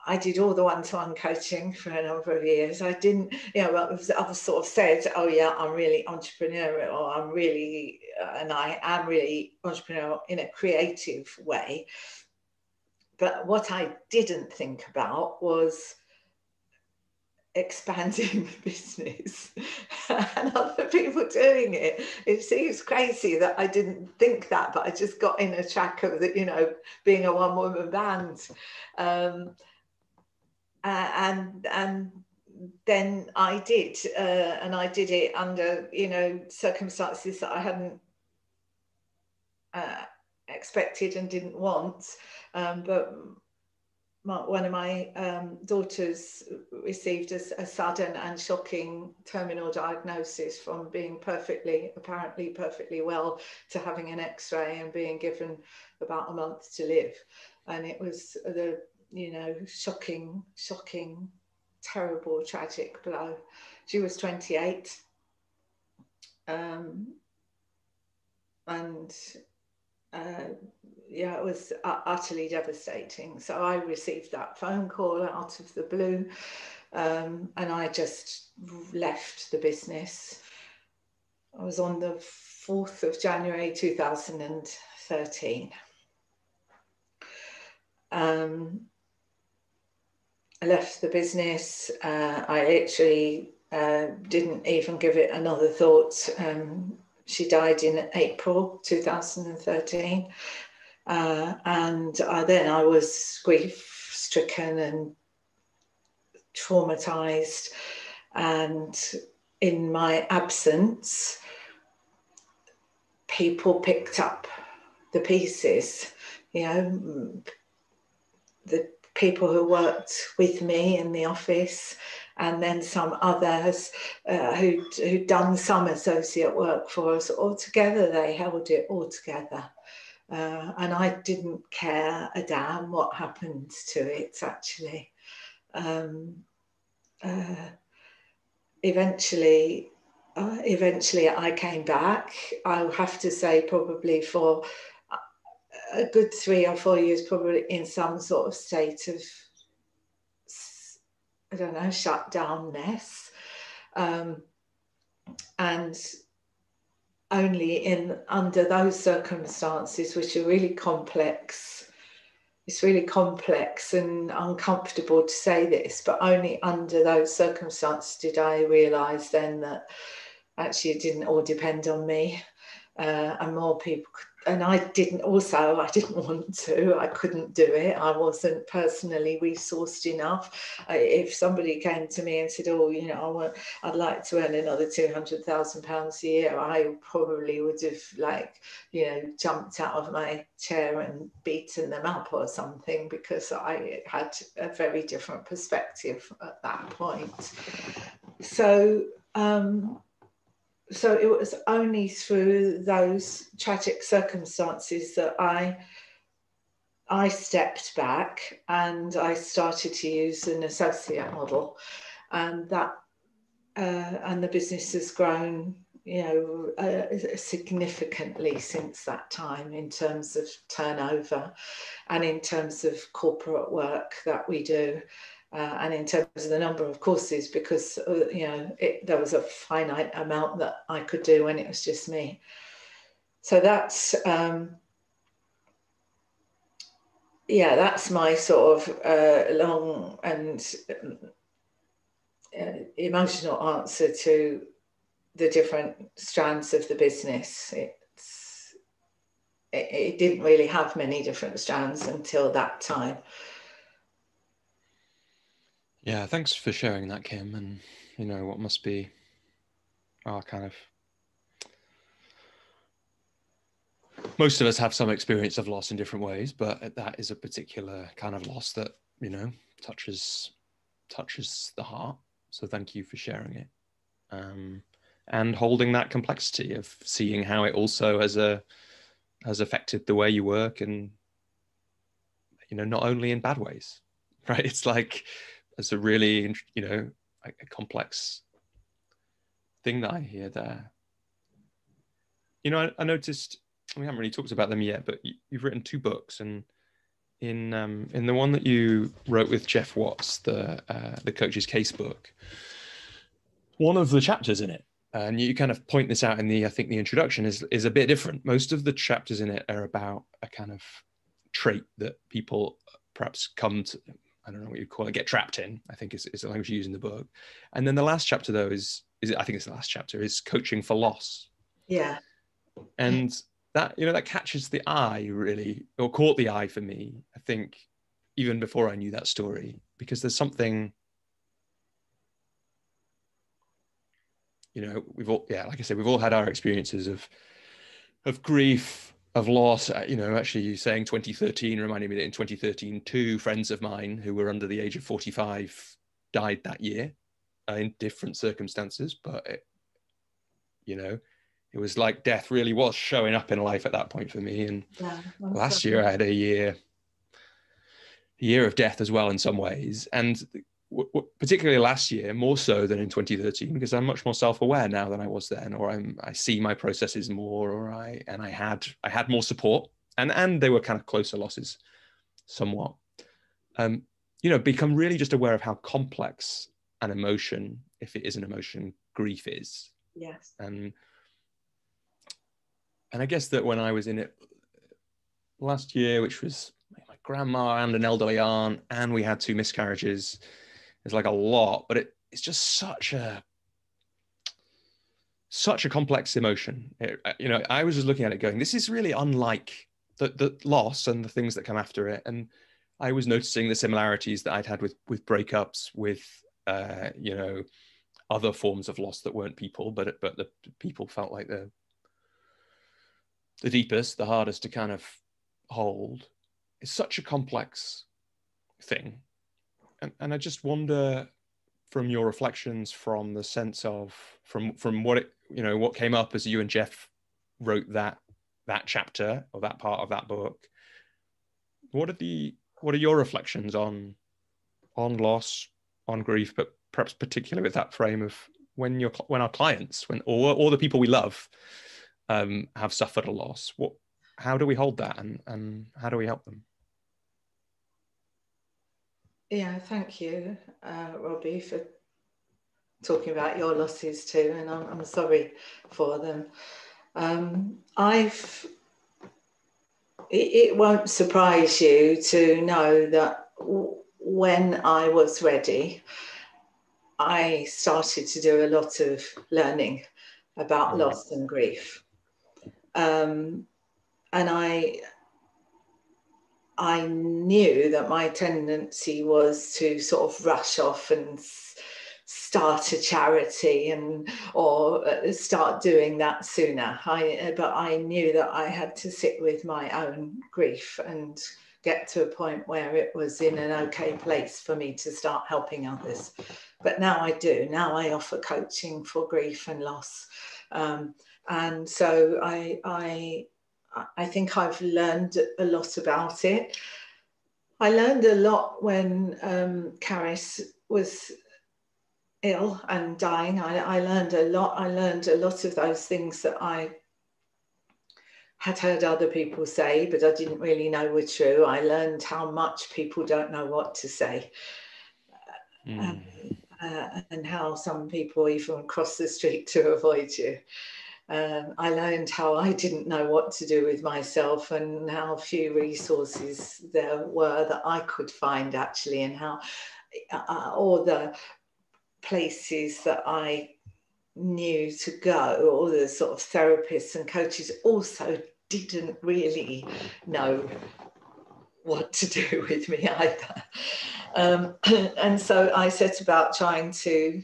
I did all the one-to-one coaching for a number of years. I didn't, you know, others sort of said, oh yeah, I'm really entrepreneurial, or I'm really, and I am really entrepreneurial in a creative way. But what I didn't think about was expanding the business and other people doing it. It seems crazy that I didn't think that, but I just got in a track of the, you know, being a one-woman band. And then I did, and I did it under, you know, circumstances that I hadn't expected and didn't want. But one of my daughters received a sudden and shocking terminal diagnosis, from being apparently perfectly well, to having an X-ray and being given about a month to live. And it was the, you know, shocking, terrible, tragic blow. She was 28. Yeah, it was utterly devastating. So I received that phone call out of the blue, and I just left the business. I was on the 4th of January 2013. I left the business. I literally didn't even give it another thought. She died in April 2013. And then I was grief-stricken and traumatized. And in my absence, people picked up the pieces, you know, the people who worked with me in the office, and then some others who'd done some associate work for us. All together, they held it all together. And I didn't care a damn what happened to it, actually. Eventually I came back. I'll have to say, probably for a good 3 or 4 years, probably in some sort of state of, I don't know, shutdownness. And only under those circumstances, which are really complex, it's really complex and uncomfortable to say this, but only under those circumstances did I realise then that actually it didn't all depend on me, and more people could. And I didn't want to, I couldn't do it. I wasn't personally resourced enough. If somebody came to me and said, oh, you know, I'd like to earn another £200,000 a year, I probably would have, like, you know, jumped out of my chair and beaten them up or something, because I had a very different perspective at that point. So it was only through those tragic circumstances that I stepped back and I started to use an associate model, and that and the business has grown, you know, significantly since that time, in terms of turnover and in terms of corporate work that we do. And in terms of the number of courses, because, you know, there was a finite amount that I could do when it was just me. So that's, yeah, that's my sort of long and emotional answer to the different strands of the business. it didn't really have many different strands until that time. Yeah, thanks for sharing that, Kim. And what must be our kind of, most of us have some experience of loss in different ways, but that is a particular kind of loss that touches the heart. So thank you for sharing it, and holding that complexity of seeing how it also has affected the way you work, and not only in bad ways, right? It's like it's a really a complex thing that I hear there. I noticed we haven't really talked about them yet, but you've written 2 books, and in the one that you wrote with Jeff Watts, the Coach's Case book, one of the chapters in it, and you kind of point this out in the introduction, is a bit different. Most of the chapters in it are about a kind of trait that people perhaps come to, I don't know what you'd call it, get trapped in, I think is the language you use in the book. And then the last chapter, though, is I think it's the last chapter, is coaching for loss. Yeah. And that, that catches the eye, really, or caught the eye for me, I think, even before I knew that story, because there's something, we've all, like I said, we've all had our experiences of grief, of loss. Actually, you saying 2013 reminded me that in 2013, 2 friends of mine who were under the age of 45 died that year, in different circumstances, but it was like death really was showing up in life at that point for me. And last year I had a year of death as well in some ways. And particularly last year, more so than in 2013, because I'm much more self-aware now than I was then, or I see my processes more, or I had more support, and they were kind of closer losses somewhat. Become really just aware of how complex an emotion, if it is an emotion, grief is. Yes. And I guess that when I was in it last year, which was my grandma and an elderly aunt, and we had 2 miscarriages, it's like a lot, but it's just such a complex emotion. I was just looking at it going, this is really unlike the loss and the things that come after it. And I was noticing the similarities that I'd had with breakups, with other forms of loss that weren't people, but the people felt like the deepest, the hardest to kind of hold. It's such a complex thing. And I just wonder, from your reflections, from the sense of, from what what came up as you and Jeff wrote that chapter, or that part of that book, what are your reflections on loss, on grief, but perhaps particularly with that frame of when our clients, or the people we love, have suffered a loss? How do we hold that, and how do we help them? Yeah, thank you, Robbie, for talking about your losses too, and I'm sorry for them. It won't surprise you to know that when I was ready, I started to do a lot of learning about loss and grief. And I knew that my tendency was to sort of rush off and start a charity or start doing that sooner. But I knew that I had to sit with my own grief and get to a point where it was in an okay place for me to start helping others. But now I do. Now I offer coaching for grief and loss. And so I think I've learned a lot about it. I learned a lot when Caris was ill and dying. I learned a lot. I learned a lot of those things that I had heard other people say, but I didn't really know were true. I learned how much people don't know what to say. And how some people even cross the street to avoid you. I learned how I didn't know what to do with myself, and how few resources there were that I could find actually, and how all the places that I knew to go, all the sort of therapists and coaches also didn't really know what to do with me either. And so I set about trying to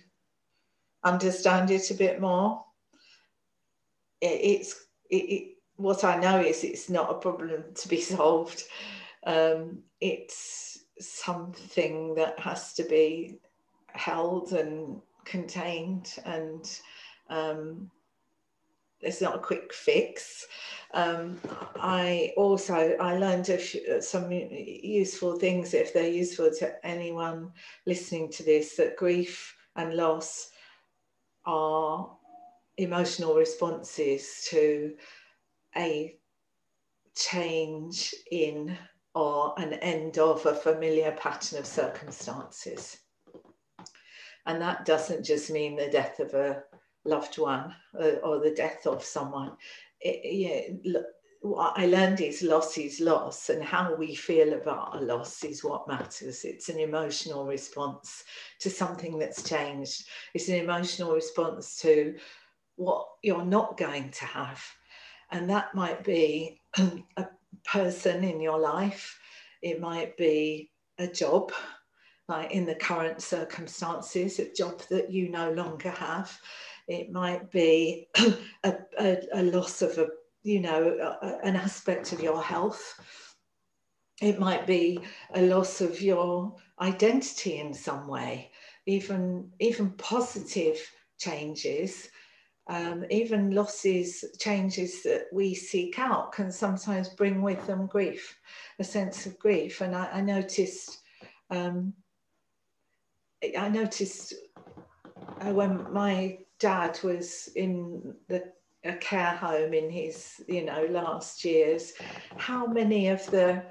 understand it a bit more. What I know is it's not a problem to be solved. It's something that has to be held and contained, and it's not a quick fix. I learned some useful things, if they're useful to anyone listening to this, that grief and loss are emotional responses to a change in or an end of a familiar pattern of circumstances. And that doesn't just mean the death of a loved one or the death of someone. What I learned is loss, and how we feel about a loss is what matters. It's an emotional response to something that's changed. It's an emotional response to what you're not going to have. And that might be a person in your life. It might be a job, like in the current circumstances, a job that you no longer have. It might be a loss of an aspect of your health. It might be a loss of your identity in some way, even positive changes. Even losses, changes that we seek out can sometimes bring with them grief, a sense of grief. And I noticed when my dad was in a care home in his last years, how many of the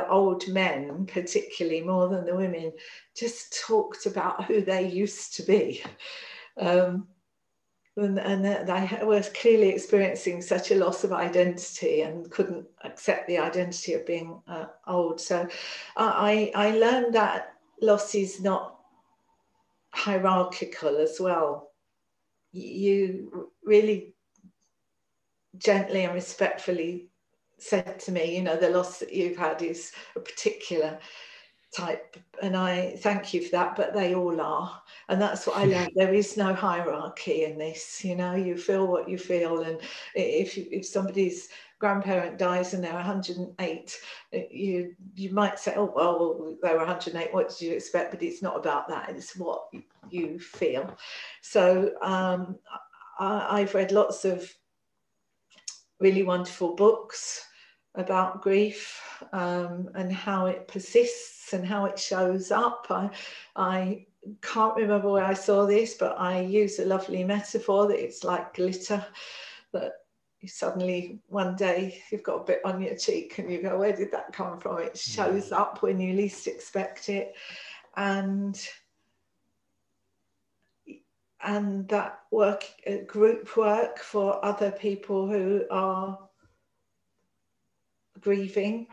old men, particularly more than the women, just talked about who they used to be. And they were clearly experiencing such a loss of identity and couldn't accept the identity of being old. So I learned that loss is not hierarchical as well. You really gently and respectfully said to me, the loss that you've had is a particular type, and I thank you for that, but they all are. And that's what I learned. There is no hierarchy in this. You feel what you feel, and if somebody's grandparent dies and they're 108, you might say, oh well, they were 108, what did you expect? But it's not about that, it's what you feel. So I've read lots of really wonderful books about grief and how it persists and how it shows up. I can't remember where I saw this, but I use a lovely metaphor that it's like glitter, that you suddenly one day you've got a bit on your cheek and you go, where did that come from? It shows up when you least expect it. And that group work for other people who are grieving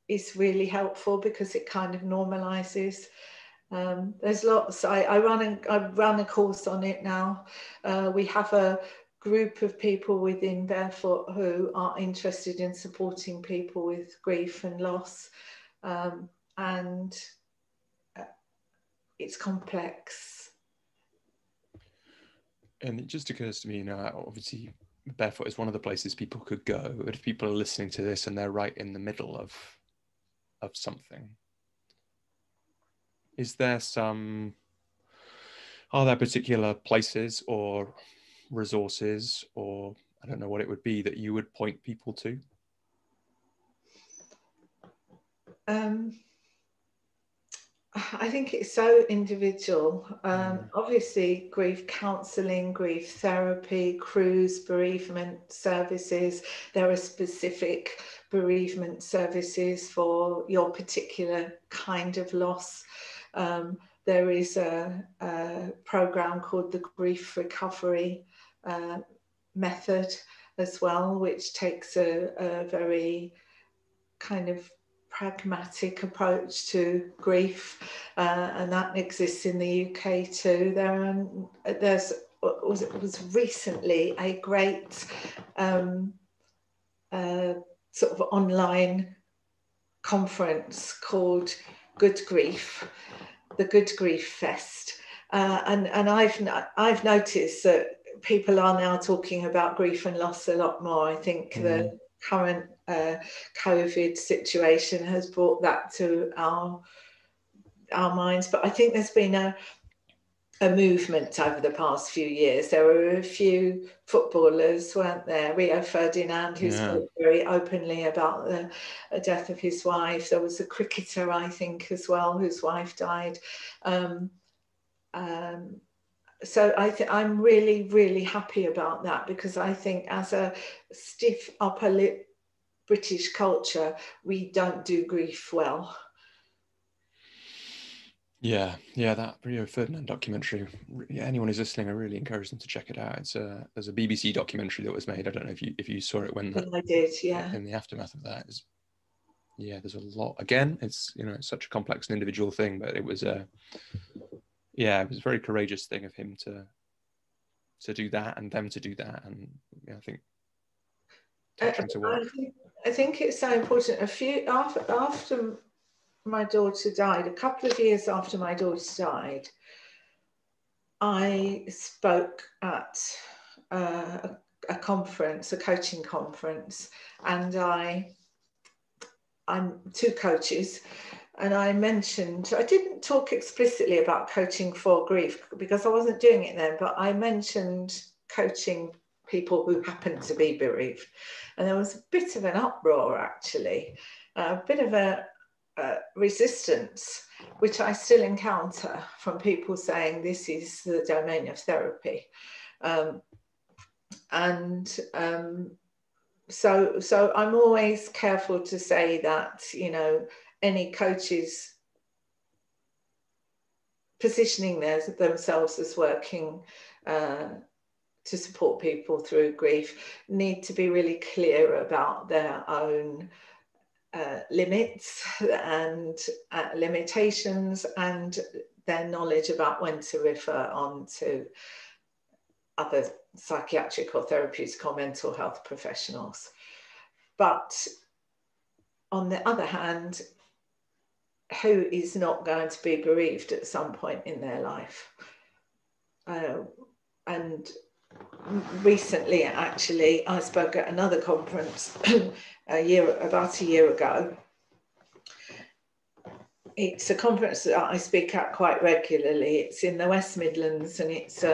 is really helpful, because it kind of normalizes. There's lots. I run a course on it now. We have a group of people within Barefoot who are interested in supporting people with grief and loss, and it's complex. And it just occurs to me now, obviously Barefoot is one of the places people could go, but if people are listening to this and they're right in the middle of something, are there particular places or resources, or I don't know what it would be, that you would point people to? I think it's so individual. Obviously, grief counselling, grief therapy, cruise bereavement services. There are specific bereavement services for your particular kind of loss. There is a program called the Grief Recovery Method as well, which takes a very kind of pragmatic approach to grief, and that exists in the UK too. There was recently a great sort of online conference called Good Grief, the Good Grief Fest. And I've noticed that people are now talking about grief and loss a lot more. I think the current COVID situation has brought that to our minds. But I think there's been a movement over the past few years. There were a few footballers, weren't there? Rio Ferdinand, who spoke very openly about the death of his wife. There was a cricketer, I think, as well, whose wife died. So I'm really, really happy about that, because I think as a stiff upper lip British culture, we don't do grief well. Yeah, that Rio Ferdinand documentary. Yeah, anyone who's listening, I really encourage them to check it out. There's a BBC documentary that was made. I don't know if you saw it when I did, yeah. In the aftermath of that, there's a lot. Again, it's it's such a complex and individual thing, but it was it was a very courageous thing of him to do that, and them to do that, and I think to work. I think it's so important. After my daughter died, a couple of years after my daughter died, I spoke at a conference, a coaching conference, and I'm two coaches, and I didn't talk explicitly about coaching for grief because I wasn't doing it then, but I mentioned coaching people who happened to be bereaved. And there was a bit of an uproar, actually, a bit of a resistance, which I still encounter from people saying this is the domain of therapy. So I'm always careful to say that, any coaches positioning themselves as working to support people through grief need to be really clear about their own limits and limitations, and their knowledge about when to refer on to other psychiatric or therapeutic or mental health professionals. But on the other hand, who is not going to be bereaved at some point in their life? And recently, actually, I spoke at another conference about a year ago. It's a conference that I speak at quite regularly. It's in the West Midlands, and it's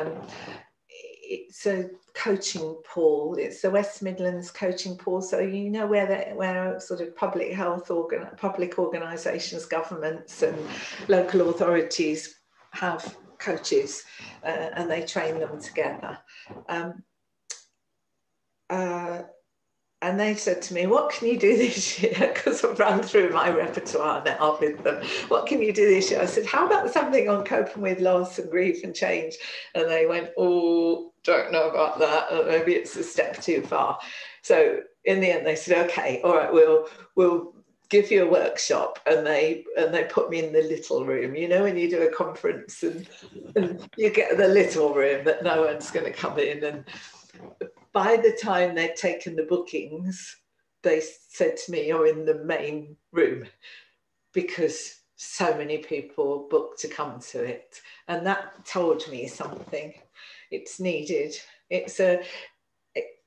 a coaching pool. It's the West Midlands coaching pool. So where sort of public health public organisations, governments, and local authorities have coaches, and they train them together. And they said to me, what can you do this year? Because I've run through my repertoire now with them. What can you do this year? I said, how about something on coping with loss and grief and change? And they went, oh, don't know about that. Maybe it's a step too far. So in the end, they said, okay, all right, we'll give you a workshop. And they put me in the little room. When you do a conference and you get the little room that no one's going to come in. And by the time they'd taken the bookings, they said to me, you're in the main room, because so many people booked to come to it. And that told me something. It's needed.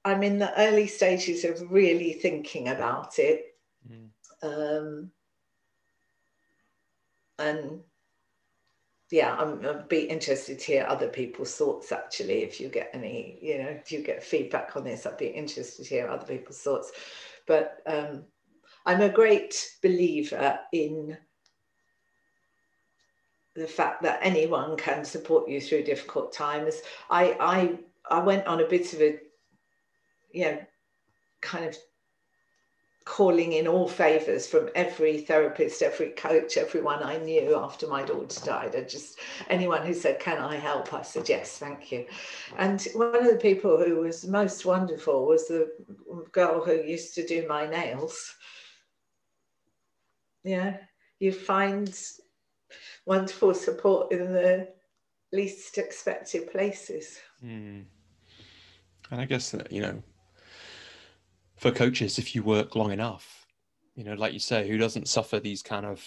I'm in the early stages of really thinking about it. And yeah, I'd be interested to hear other people's thoughts, actually. If you get any, if you get feedback on this, I'd be interested to hear other people's thoughts. But I'm a great believer in the fact that anyone can support you through difficult times. I went on a bit of a, kind of calling in all favours from every therapist, every coach, everyone I knew after my daughter died. Anyone who said, can I help? I said, yes, thank you. And one of the people who was most wonderful was the girl who used to do my nails. Yeah, you find wonderful support in the least expected places. And I guess that, for coaches, if you work long enough, you know, like you say, who doesn't suffer these kind of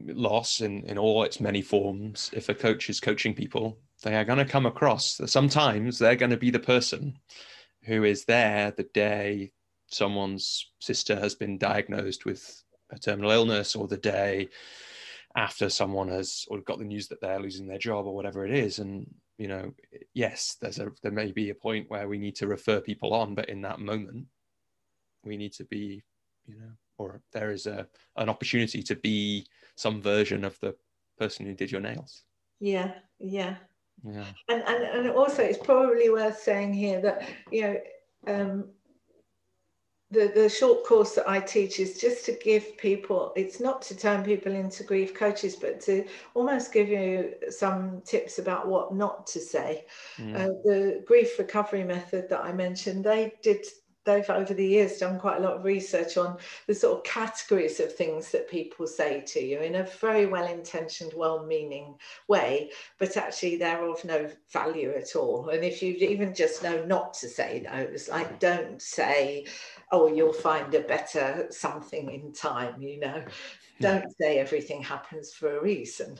loss in all its many forms? If a coach is coaching people, they are going to come across that sometimes they're going to be the person who is there the day someone's sister has been diagnosed with a terminal illness, or the day after someone has or got the news that they're losing their job, or whatever it is. And, you know, yes, there may be a point where we need to refer people on, but in that moment we need to be, you know, or there is an opportunity to be some version of the person who did your nails. Yeah, yeah. Yeah. And also it's probably worth saying here that, you know, the short course that I teach is just to give people, it's not to turn people into grief coaches, but to almost give you some tips about what not to say. The grief recovery method that I mentioned, they've over the years done quite a lot of research on the sort of categories of things that people say to you in a very well-intentioned, well-meaning way, but actually they're of no value at all. And if you even just know not to say those, like don't say, oh, you'll find a better something in time, you know. Don't say everything happens for a reason.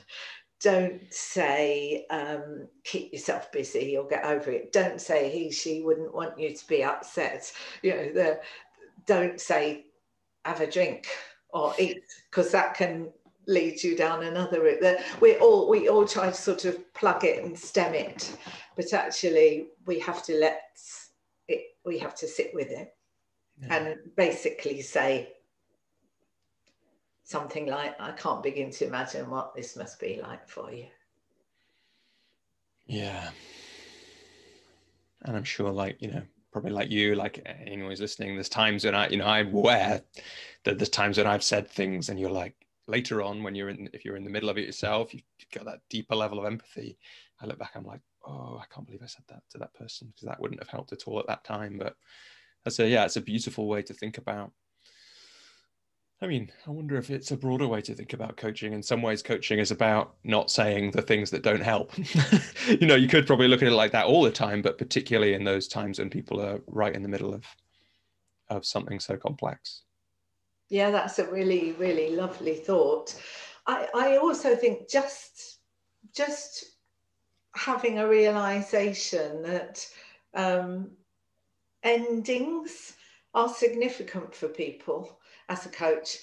Don't say keep yourself busy or get over it. Don't say he, she wouldn't want you to be upset. You know, don't say have a drink or eat, because that can lead you down another route. We all try to sort of plug it and stem it, but actually we have to sit with it and basically say something like, I can't begin to imagine what this must be like for you. Yeah. And I'm sure, like, you know, probably like you, like anyone who's listening, there's times when I'm aware that there's times when I've said things and you're like, later on when if you're in the middle of it yourself, you've got that deeper level of empathy. I look back, I'm like, oh, I can't believe I said that to that person, because that wouldn't have helped at all at that time. But it's a beautiful way to think about. I mean, I wonder if it's a broader way to think about coaching. In some ways, coaching is about not saying the things that don't help. You know, you could probably look at it like that all the time, but particularly in those times when people are right in the middle of something so complex. Yeah, that's a really, really lovely thought. I also think just having a realization that endings are significant for people as a coach.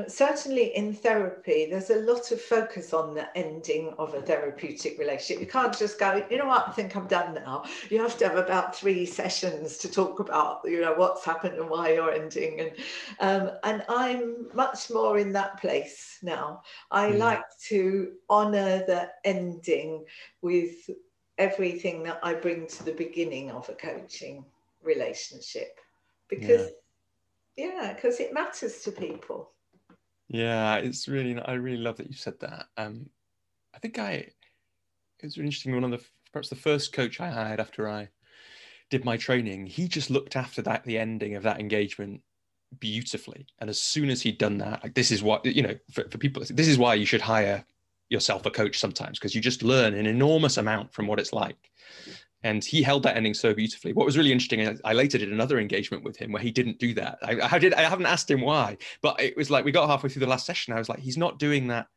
Certainly in therapy, there's a lot of focus on the ending of a therapeutic relationship. You can't just go, you know what, I think I'm done now. You have to have about 3 sessions to talk about, you know, what's happened and why you're ending. And I'm much more in that place now. I like to honor the ending with everything that I bring to the beginning of a coaching relationship, because it matters to people. Yeah, I really love that you said that. I think it was really interesting. Perhaps the first coach I hired after I did my training, he just looked after the ending of that engagement beautifully. And as soon as he'd done that, like, this is what, you know, for people, this is why you should hire yourself a coach sometimes, because you just learn an enormous amount from what it's like. And he held that ending so beautifully. What was really interesting is I later did another engagement with him where he didn't do that. I haven't asked him why, but it was like, we got halfway through the last session. I was like, he's not doing that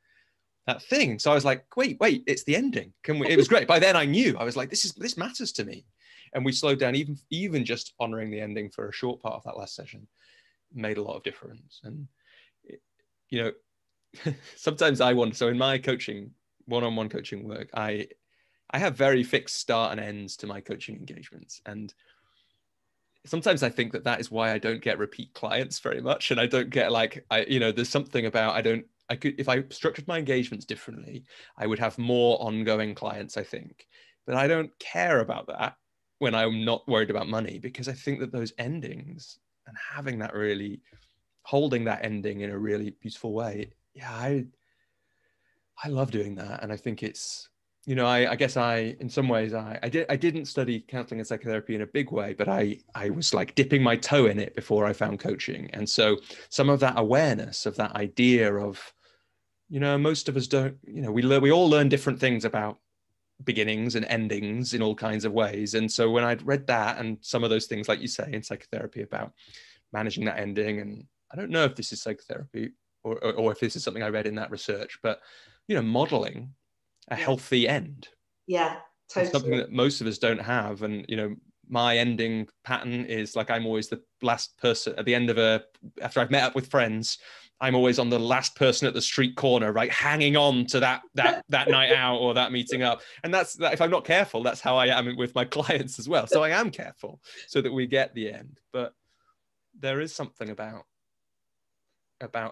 thing. So I was like, wait, it's the ending. It was great. By then I knew. I was like, this matters to me. And we slowed down. Even just honoring the ending for a short part of that last session made a lot of difference. And, you know, sometimes I wonder, so in my coaching, one-on-one coaching work, I have very fixed start and ends to my coaching engagements. And sometimes I think that is why I don't get repeat clients very much. And I don't get there's something about, if I structured my engagements differently, I would have more ongoing clients, I think. But I don't care about that when I'm not worried about money, because I think that those endings and having that really, holding that ending in a really beautiful way. Yeah, I love doing that. And I think it's, you know, I guess in some ways I didn't study counseling and psychotherapy in a big way, but I was like dipping my toe in it before I found coaching. And so some of that awareness of that idea of, you know, most of us don't, you know, we all learn different things about beginnings and endings in all kinds of ways. And so when I'd read that and some of those things, like you say, in psychotherapy about managing that ending. And I don't know if this is psychotherapy or if this is something I read in that research, but, you know, modeling a healthy end. Yeah, totally. It's something that most of us don't have. And, you know, my ending pattern is like, I'm always the last person at the end of after I've met up with friends, I'm always on the last person at the street corner, right? Hanging on to that night out or that meeting up. And that's that, if I'm not careful, that's how I am with my clients as well. So I am careful so that we get the end. But there is something about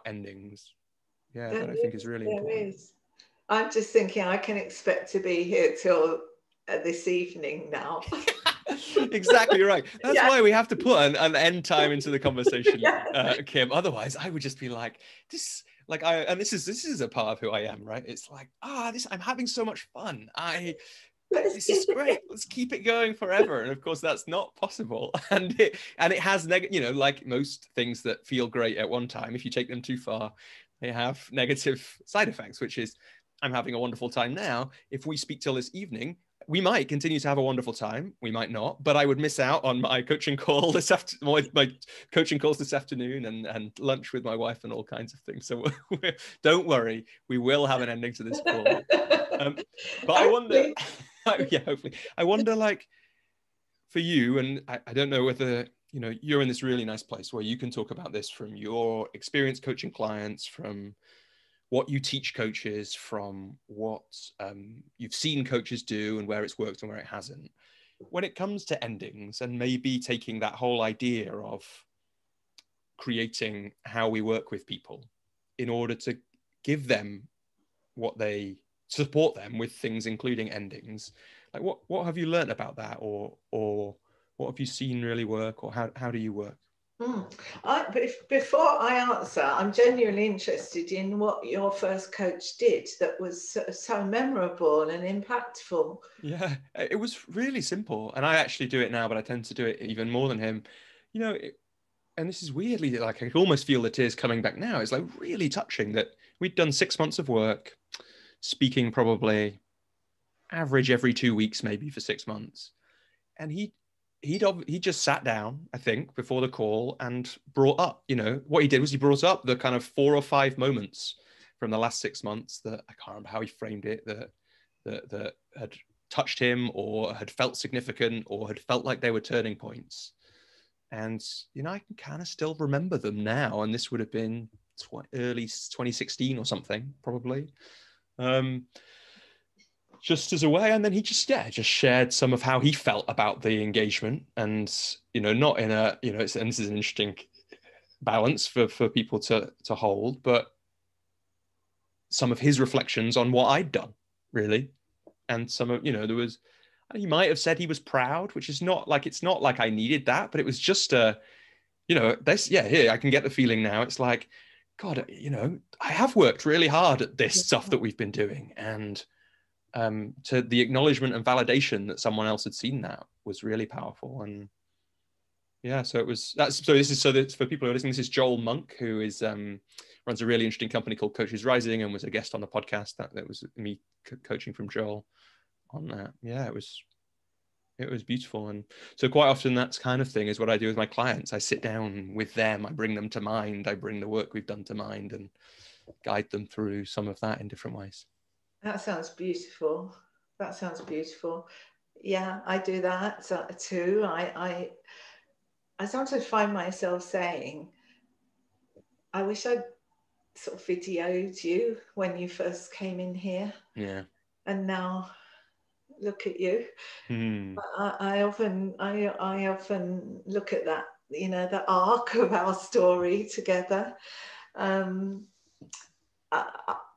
endings. Yeah, that I think is really important. There is. I'm just thinking I can expect to be here till this evening now. Exactly right. That's why we have to put an end time into the conversation, Kim. Otherwise, I would just be like, this is a part of who I am, right? It's like, I'm having so much fun. This is great. Let's keep it going forever. And of course, that's not possible. And it has like most things that feel great at one time, if you take them too far, they have negative side effects, which is, I'm having a wonderful time now. If we speak till this evening, we might continue to have a wonderful time. We might not, but I would miss out on my coaching call my coaching calls this afternoon and lunch with my wife and all kinds of things. So don't worry, we will have an ending to this call. But I wonder, hopefully, I wonder, like, for you, and I don't know whether, you know, you're in this really nice place where you can talk about this from your experience coaching clients, from what you teach coaches, from what you've seen coaches do and where it's worked and where it hasn't. When it comes to endings and maybe taking that whole idea of creating how we work with people in order to give them support them with things, including endings, like what have you learned about that, or what have you seen really work, or how do you work? Before I answer, I'm genuinely interested in what your first coach did that was so memorable and impactful. Yeah, it was really simple. And I actually do it now, but I tend to do it even more than him. You know, and this is weirdly, like, I can almost feel the tears coming back now. It's like really touching that we'd done 6 months of work, speaking probably average every 2 weeks, maybe for 6 months. And he just sat down, I think, before the call and brought up, you know, what he did was he brought up the kind of 4 or 5 moments from the last 6 months that I can't remember how he framed it, that had touched him or had felt significant or had felt like they were turning points. And, you know, I can kind of still remember them now. And this would have been early 2016 or something, probably. Just as a way, and then he just shared some of how he felt about the engagement, and, you know, not in a, you know, and this is an interesting balance for people to hold, but some of his reflections on what I'd done, really. And some of, you know, he might have said he was proud, which is not like, it's not like I needed that, but it was just you know, here, I can get the feeling now. It's like, God, you know, I have worked really hard at this stuff that we've been doing, and to the acknowledgement and validation that someone else had seen that was really powerful. And yeah, so this is for people who are listening, this is Joel Monk, who is runs a really interesting company called Coaches Rising, and was a guest on the podcast. That was me coaching from Joel on that. Yeah, it was beautiful. And so quite often that's kind of thing is what I do with my clients. I sit down with them, I bring them to mind, I bring the work we've done to mind, and guide them through some of that in different ways. That sounds beautiful. Yeah, I do that too. I sometimes find myself saying, I wish I'd sort of videoed you when you first came in here. Yeah. And now look at you. I often look at that, you know, the arc of our story together.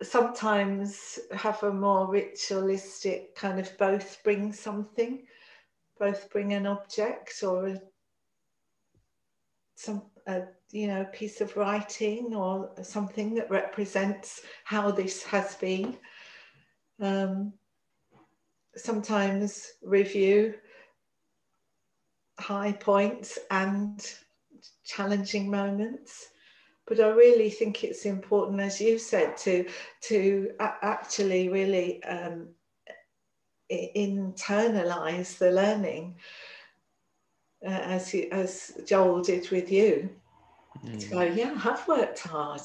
Sometimes have a more ritualistic kind of both bring an object or you know, a piece of writing or something that represents how this has been. Sometimes review high points and challenging moments. But I really think it's important, as you said, to actually really internalize the learning, as Joel did with you. to go, yeah, I have worked hard.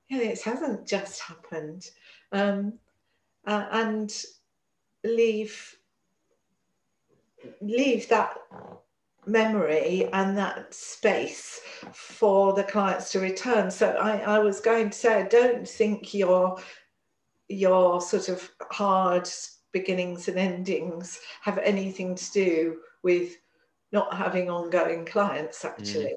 Yeah, it hasn't just happened. And leave that memory and that space for the clients to return. So I was going to say, I don't think your sort of hard beginnings and endings have anything to do with not having ongoing clients, actually.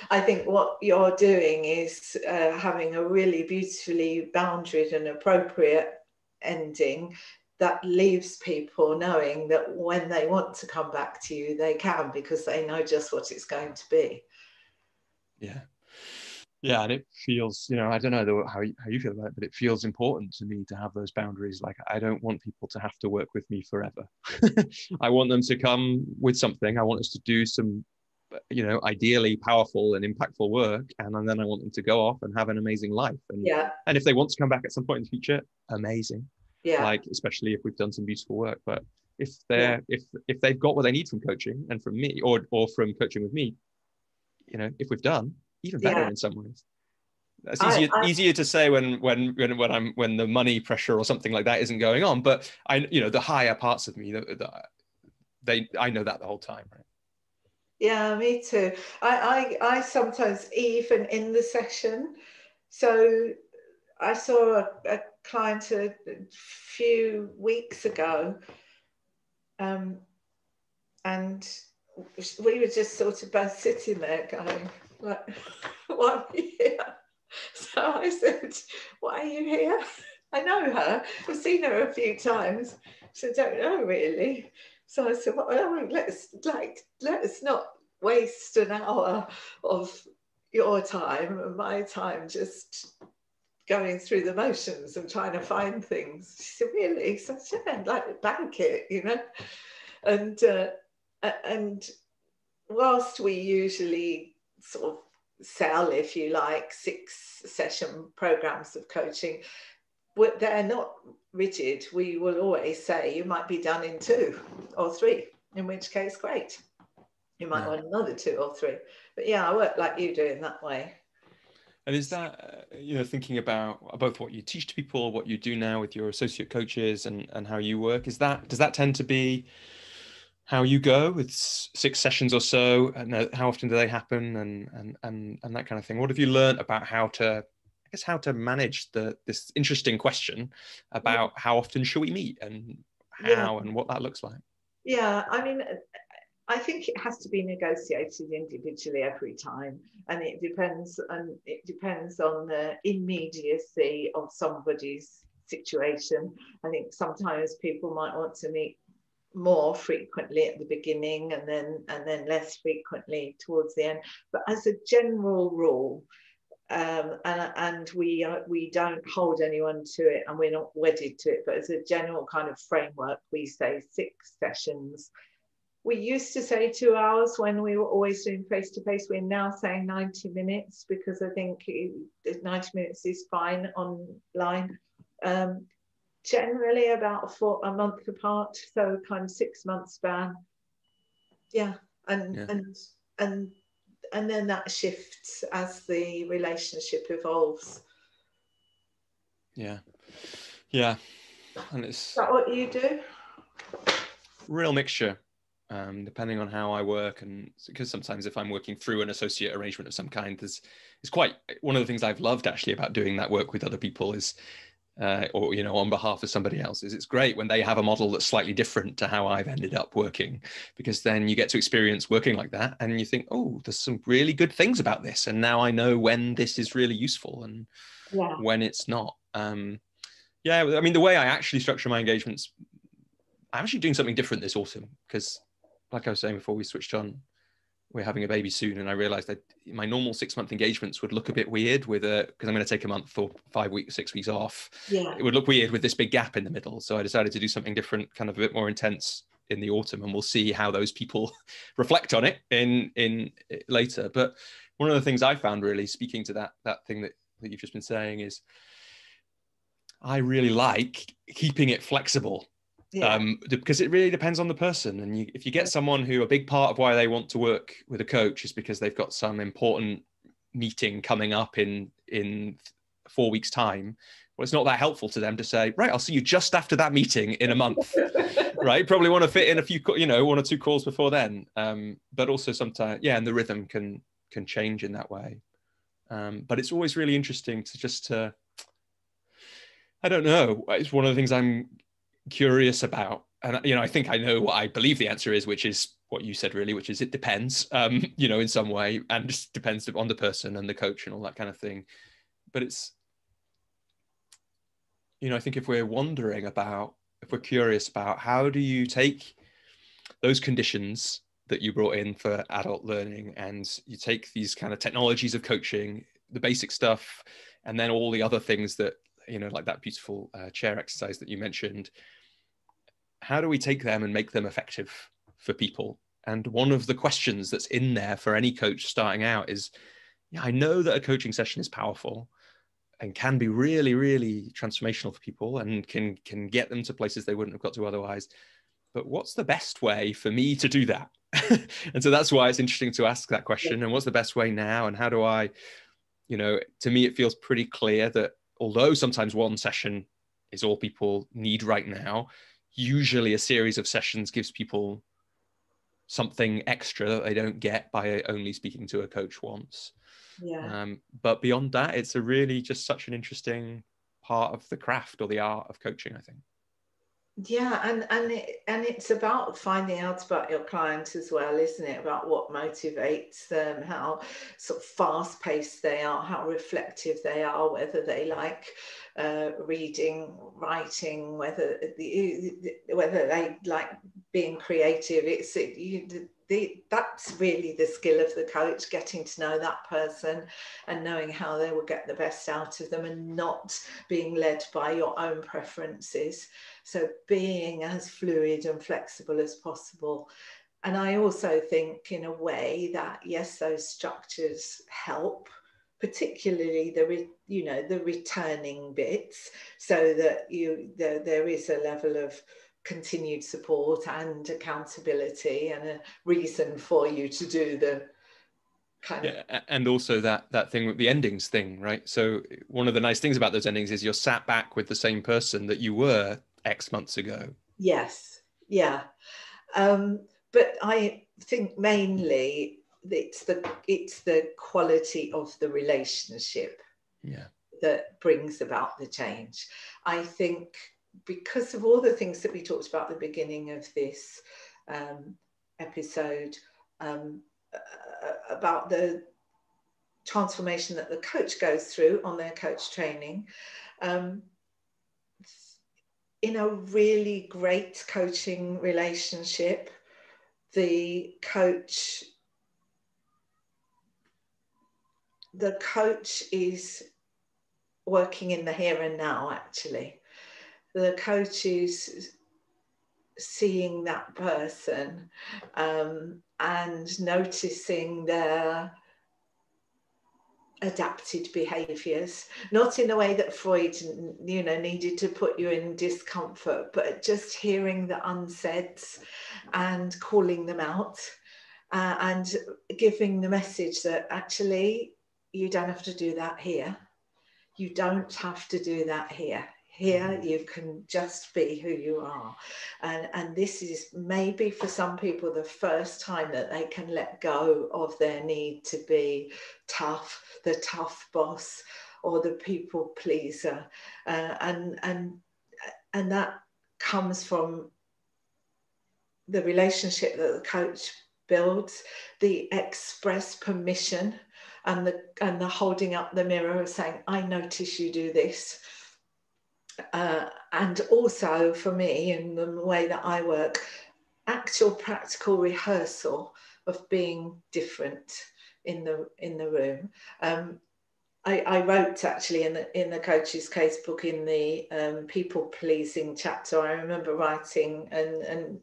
I think what you're doing is having a really beautifully boundaried and appropriate ending that leaves people knowing that when they want to come back to you, they can, because they know just what it's going to be. Yeah, and it feels, I don't know how you feel about it, but it feels important to me to have those boundaries. Like, I don't want people to have to work with me forever. I want them to come with something. I want us to do some, ideally powerful and impactful work. And then I want them to go off and have an amazing life. And if they want to come back at some point in the future, amazing. Yeah. Like, especially if we've done some beautiful work. But if if they've got what they need from coaching and from me, or from coaching with me, if we've done, even better in some ways. That's easier to say when the money pressure or something like that isn't going on. But the higher parts of me, I know that the whole time, right? Yeah, me too. I sometimes, even in the session, so I saw a client a few weeks ago, and we were just sort of both sitting there going, like, why are we here? So I said, why are you here? I know her. I've seen her a few times. She said, don't know really. So I said, well, let's not waste an hour of your time and my time just going through the motions and trying to find things. She said, really? So I said, like, bank it, And whilst we usually sort of sell, if you like, 6-session programs of coaching, they're not rigid. We will always say you might be done in 2 or 3, in which case, great. You might want another 2 or 3. But yeah, I work like you do in that way. And is that, thinking about both what you teach to people, what you do now with your associate coaches, and how you work, does that tend to be how you go with 6 sessions or so, and how often do they happen, and that kind of thing? What have you learned about how to manage this interesting question about how often should we meet, and how and what that looks like? Yeah, I mean, I think it has to be negotiated individually every time, and it depends on the immediacy of somebody's situation. I think sometimes people might want to meet more frequently at the beginning and then less frequently towards the end. But as a general rule, and we don't hold anyone to it, and we're not wedded to it, but as a general kind of framework, we say 6 sessions. We used to say 2 hours when we were always doing face-to-face. We're now saying 90 minutes because I think 90 minutes is fine online. Generally about a month apart, so kind of 6-month span. Yeah, and then that shifts as the relationship evolves. Yeah. And is that what you do? Real mixture. Depending on how I work, and because sometimes if I'm working through an associate arrangement of some kind, it's quite one of the things I've loved actually about doing that work with other people is, or on behalf of somebody else, is it's great when they have a model that's slightly different to how I've ended up working, because then you get to experience working like that, and you think, oh, there's some really good things about this, and now I know when this is really useful and when it's not. I mean, the way I actually structure my engagements, I'm actually doing something different this autumn, because like I was saying before we switched on, we're having a baby soon, and I realized that my normal 6-month engagements would look a bit weird because I'm going to take a month or 5 weeks, 6 weeks off. Yeah. It would look weird with this big gap in the middle. So I decided to do something different, kind of a bit more intense in the autumn, and we'll see how those people reflect on it in later. But one of the things I found, really speaking to that thing that you've just been saying, is I really like keeping it flexible. Yeah. Because it really depends on the person, and if you get someone who a big part of why they want to work with a coach is because they've got some important meeting coming up in 4 weeks time, well, it's not that helpful to them to say, right, I'll see you just after that meeting in a month. Right, probably want to fit in a few, 1 or 2 calls before then. But also sometimes, and the rhythm can change in that way. But it's always really interesting to I don't know, it's one of the things I'm curious about. And, I think I know what I believe the answer is, which is what you said really, which is it depends, in some way, and just depends on the person and the coach and all that kind of thing. But it's, I think if we're curious about how do you take those conditions that you brought in for adult learning, and you take these kind of technologies of coaching, the basic stuff, and then all the other things that, like that beautiful chair exercise that you mentioned, how do we take them and make them effective for people? And one of the questions that's in there for any coach starting out is, I know that a coaching session is powerful and can be really, really transformational for people and can get them to places they wouldn't have got to otherwise. But what's the best way for me to do that? And so that's why it's interesting to ask that question. And what's the best way now? And how do I, to me, it feels pretty clear that although sometimes one session is all people need right now, usually a series of sessions gives people something extra that they don't get by only speaking to a coach once. But beyond that, it's a really just such an interesting part of the craft or the art of coaching, I think. And it's about finding out about your client as well, isn't it? About what motivates them, how sort of fast-paced they are, how reflective they are, whether they like reading, writing, whether they like being creative. That's really the skill of the coach, getting to know that person and knowing how they will get the best out of them and not being led by your own preferences. So being as fluid and flexible as possible. And I also think in a way that, yes, those structures help, particularly the returning bits, so that there is a level of continued support and accountability and a reason for you to do the kind of... And also that thing with the endings thing, right? So one of the nice things about those endings is you're sat back with the same person that you were X months ago. Yes, yeah. But I think mainly it's the quality of the relationship that brings about the change. I think because of all the things that we talked about at the beginning of this episode, about the transformation that the coach goes through on their coach training, in a really great coaching relationship, the coach is working in the here and now, actually. The coach is seeing that person and noticing their adapted behaviours, not in the way that Freud, needed to put you in discomfort, but just hearing the unsaids and calling them out and giving the message that actually you don't have to do that here. You don't have to do that here. Here you can just be who you are. And this is maybe for some people the first time that they can let go of their need to be tough, the tough boss or the people pleaser. And that comes from the relationship that the coach builds, the express permission and the holding up the mirror of saying, I notice you do this. And also for me, in the way that I work, actual practical rehearsal of being different in the room. I wrote actually in the coach's casebook in the people pleasing chapter. I remember writing and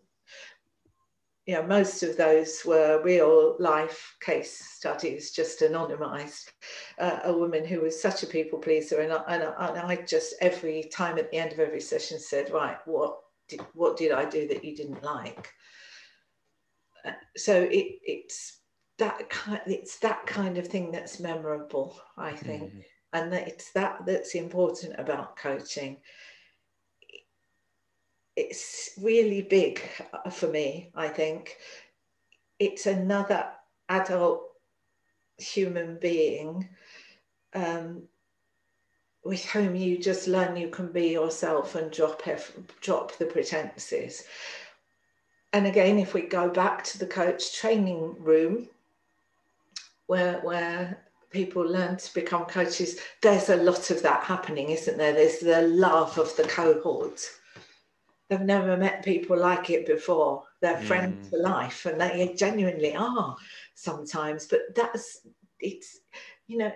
most of those were real life case studies, just anonymized. A woman who was such a people pleaser, and I just every time at the end of every session said, right, what did I do that you didn't like? So it's it's that kind of thing that's memorable, I think. And it's that's important about coaching. It's really big for me, I think. It's another adult human being with whom you just learn you can be yourself and drop the pretenses. And again, if we go back to the coach training room, where people learn to become coaches, there's a lot of that happening, isn't there? There's the love of the cohort. They've never met people like it before. They're friends for life, and they genuinely are sometimes. But it's, you know,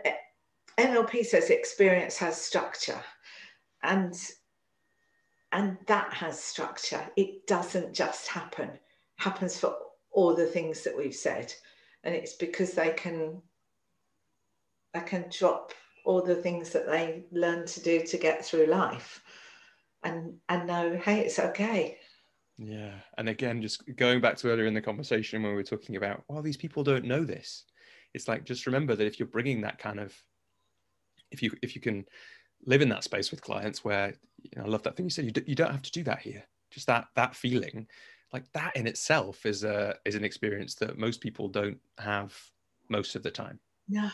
NLP says experience has structure, and that has structure. It doesn't just happen. It happens for all the things that we've said, and it's because they can drop all the things that they learn to do to get through life, and know, hey, it's okay. Yeah. And again, just going back to earlier in the conversation when we were talking about, well, these people don't know this. It's like, just remember that if you're bringing that kind of, if you can live in that space with clients where, you know, I love that thing you said, you don't have to do that here. Just that feeling, like that in itself is an experience that most people don't have most of the time. Yeah.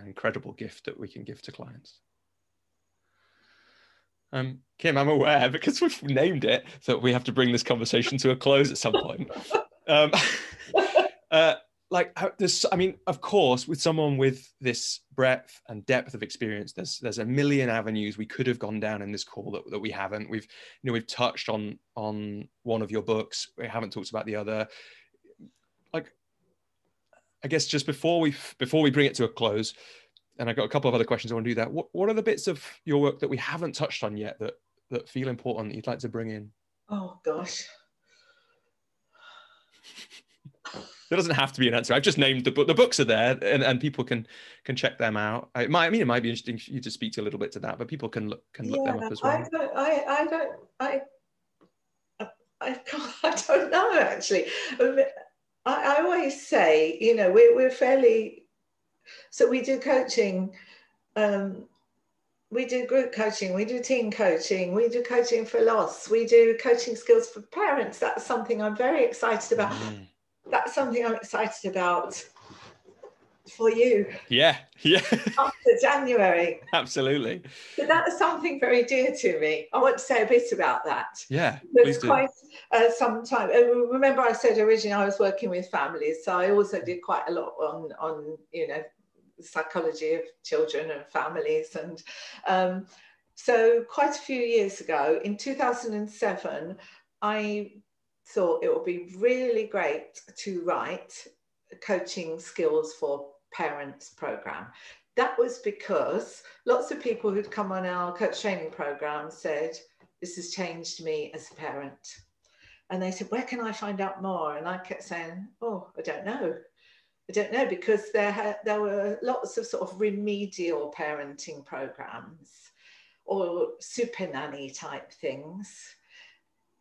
Incredible gift that we can give to clients. Kim, I'm aware, because we've named it, that we have to bring this conversation to a close at some point. I mean, of course, with someone with this breadth and depth of experience, there's a million avenues we could have gone down in this call that we haven't. We've touched on one of your books. We haven't talked about the other. Like, I guess just before we bring it to a close, and I've got a couple of other questions I want to do that. What are the bits of your work that we haven't touched on yet that feel important that you'd like to bring in? Oh gosh. There doesn't have to be an answer. I've just named the book. The books are there, and people can check them out. It might be interesting for you to speak to a little bit to that, but people can look them up as well. I don't know, actually. I always say, you know, we're fairly, so we do coaching, we do group coaching, we do team coaching, we do coaching for loss, we do coaching skills for parents. That's something I'm very excited about. That's something I'm excited about for you. Yeah. After January. Absolutely. So that is something very dear to me. I want to say a bit about that. Yeah, please do. Quite some time. Remember, I said originally I was working with families, so I also did quite a lot on you know, psychology of children and families, and so quite a few years ago, in 2007, I thought it would be really great to write a coaching skills for parents program. That was because lots of people who'd come on our coach training program said, this has changed me as a parent. And they said, where can I find out more? And I kept saying, oh, I don't know, because there were lots of sort of remedial parenting programs or super nanny type things.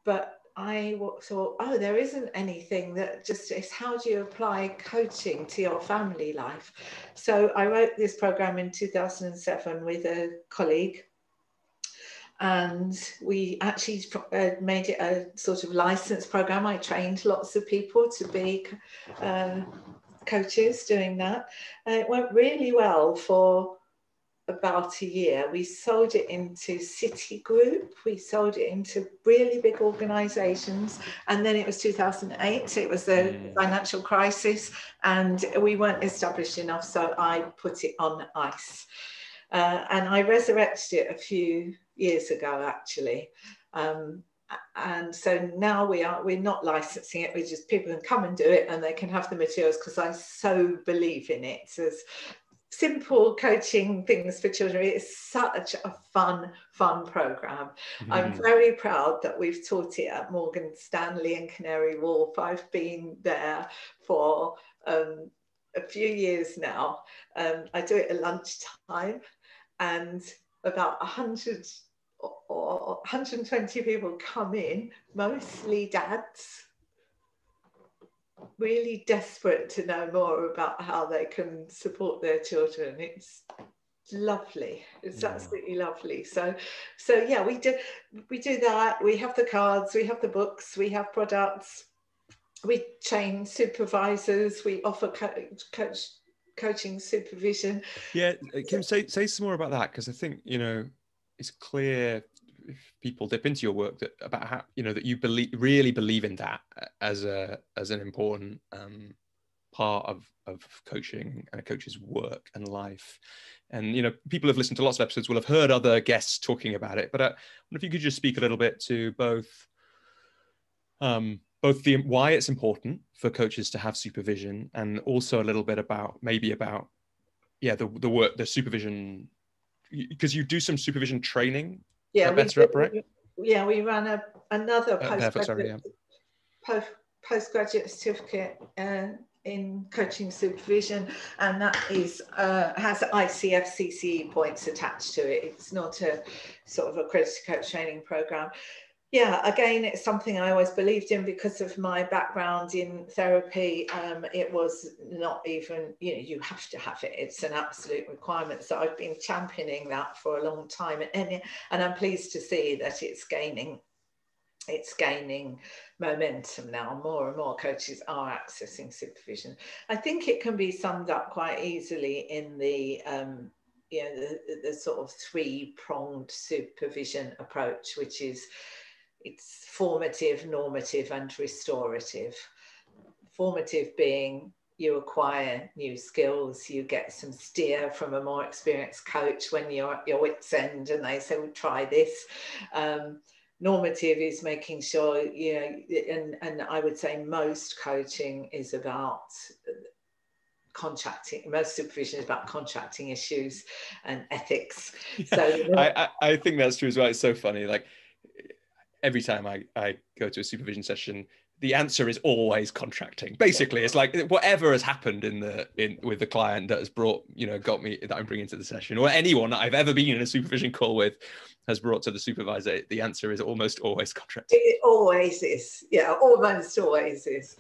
But I thought, oh, there isn't anything that just is, how do you apply coaching to your family life? So I wrote this program in 2007 with a colleague, and we actually made it a sort of licensed program. I trained lots of people to be coaches doing that. And it went really well for about a year. We sold it into Citigroup, we sold it into really big organizations, and then it was 2008, it was the financial crisis, and we weren't established enough, so I put it on ice. And I resurrected it a few years ago, actually. And so now we're not licensing it, we're just, people can come and do it and they can have the materials, because I so believe in it as simple coaching things for children. It's such a fun program. I'm very proud that we've taught it at Morgan Stanley and Canary Wharf. I've been there for a few years now. I do it at lunchtime, and about 100 or 120 people come in, mostly dads. really desperate to know more about how they can support their children. It's lovely. It's absolutely lovely. So yeah, we do that. We have the cards, we have the books, we have products, we train supervisors, we offer coaching supervision. Yeah, Kim, say some more about that, because I think, you know, it's clear if people dip into your work that about how, you know, that you really believe in that as an important part of coaching and a coach's work and life. And, you know, people who've listened to lots of episodes will have heard other guests talking about it, but I wonder if you could just speak a little bit to both the why it's important for coaches to have supervision, and also a little bit about the work, the supervision, because you do some supervision training Yeah, at Better Up, right? Yeah, we ran another Barefoot, sorry, yeah. postgraduate certificate in coaching supervision, and that is has ICF-CCE points attached to it. It's not a sort of accredited coach training program. Yeah, again, it's something I always believed in because of my background in therapy. It was not even, you know, you have to have it. It's an absolute requirement. So I've been championing that for a long time. And I'm pleased to see that it's gaining momentum now. More and more coaches are accessing supervision. I think it can be summed up quite easily in the the sort of three-pronged supervision approach, which is it's formative, normative, and restorative. Formative being you acquire new skills, you get some steer from a more experienced coach when you're at your wit's end and they say, well, try this. Normative is making sure, you know, and I would say most coaching is about contracting. Most supervision is about contracting issues and ethics. Yeah, so I think that's true as well. It's so funny. Like every time I go to a supervision session, the answer is always contracting. Basically, it's like whatever has happened with the client that has got me, that I'm bringing to the session, or anyone that I've ever been in a supervision call with has brought to the supervisor, the answer is almost always contracting. It always is. Yeah, almost always is.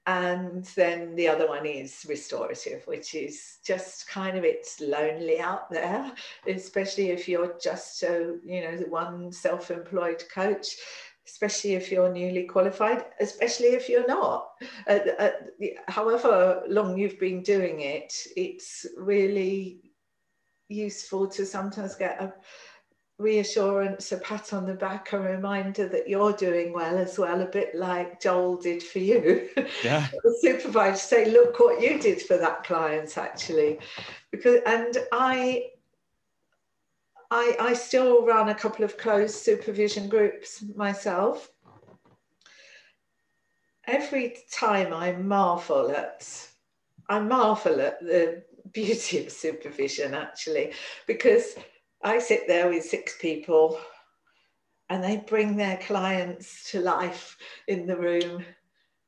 And then the other one is restorative, which is just kind of, it's lonely out there, especially if you're just one self-employed coach, especially if you're newly qualified, especially if you're not. However long you've been doing it, it's really useful to sometimes get a reassurance, a pat on the back, a reminder that you're doing well as well, a bit like Joel did for you. Yeah. The supervisor say, look what you did for that client, actually. And I still run a couple of closed supervision groups myself. Every time I marvel at the beauty of supervision, actually, because I sit there with 6 people and they bring their clients to life in the room,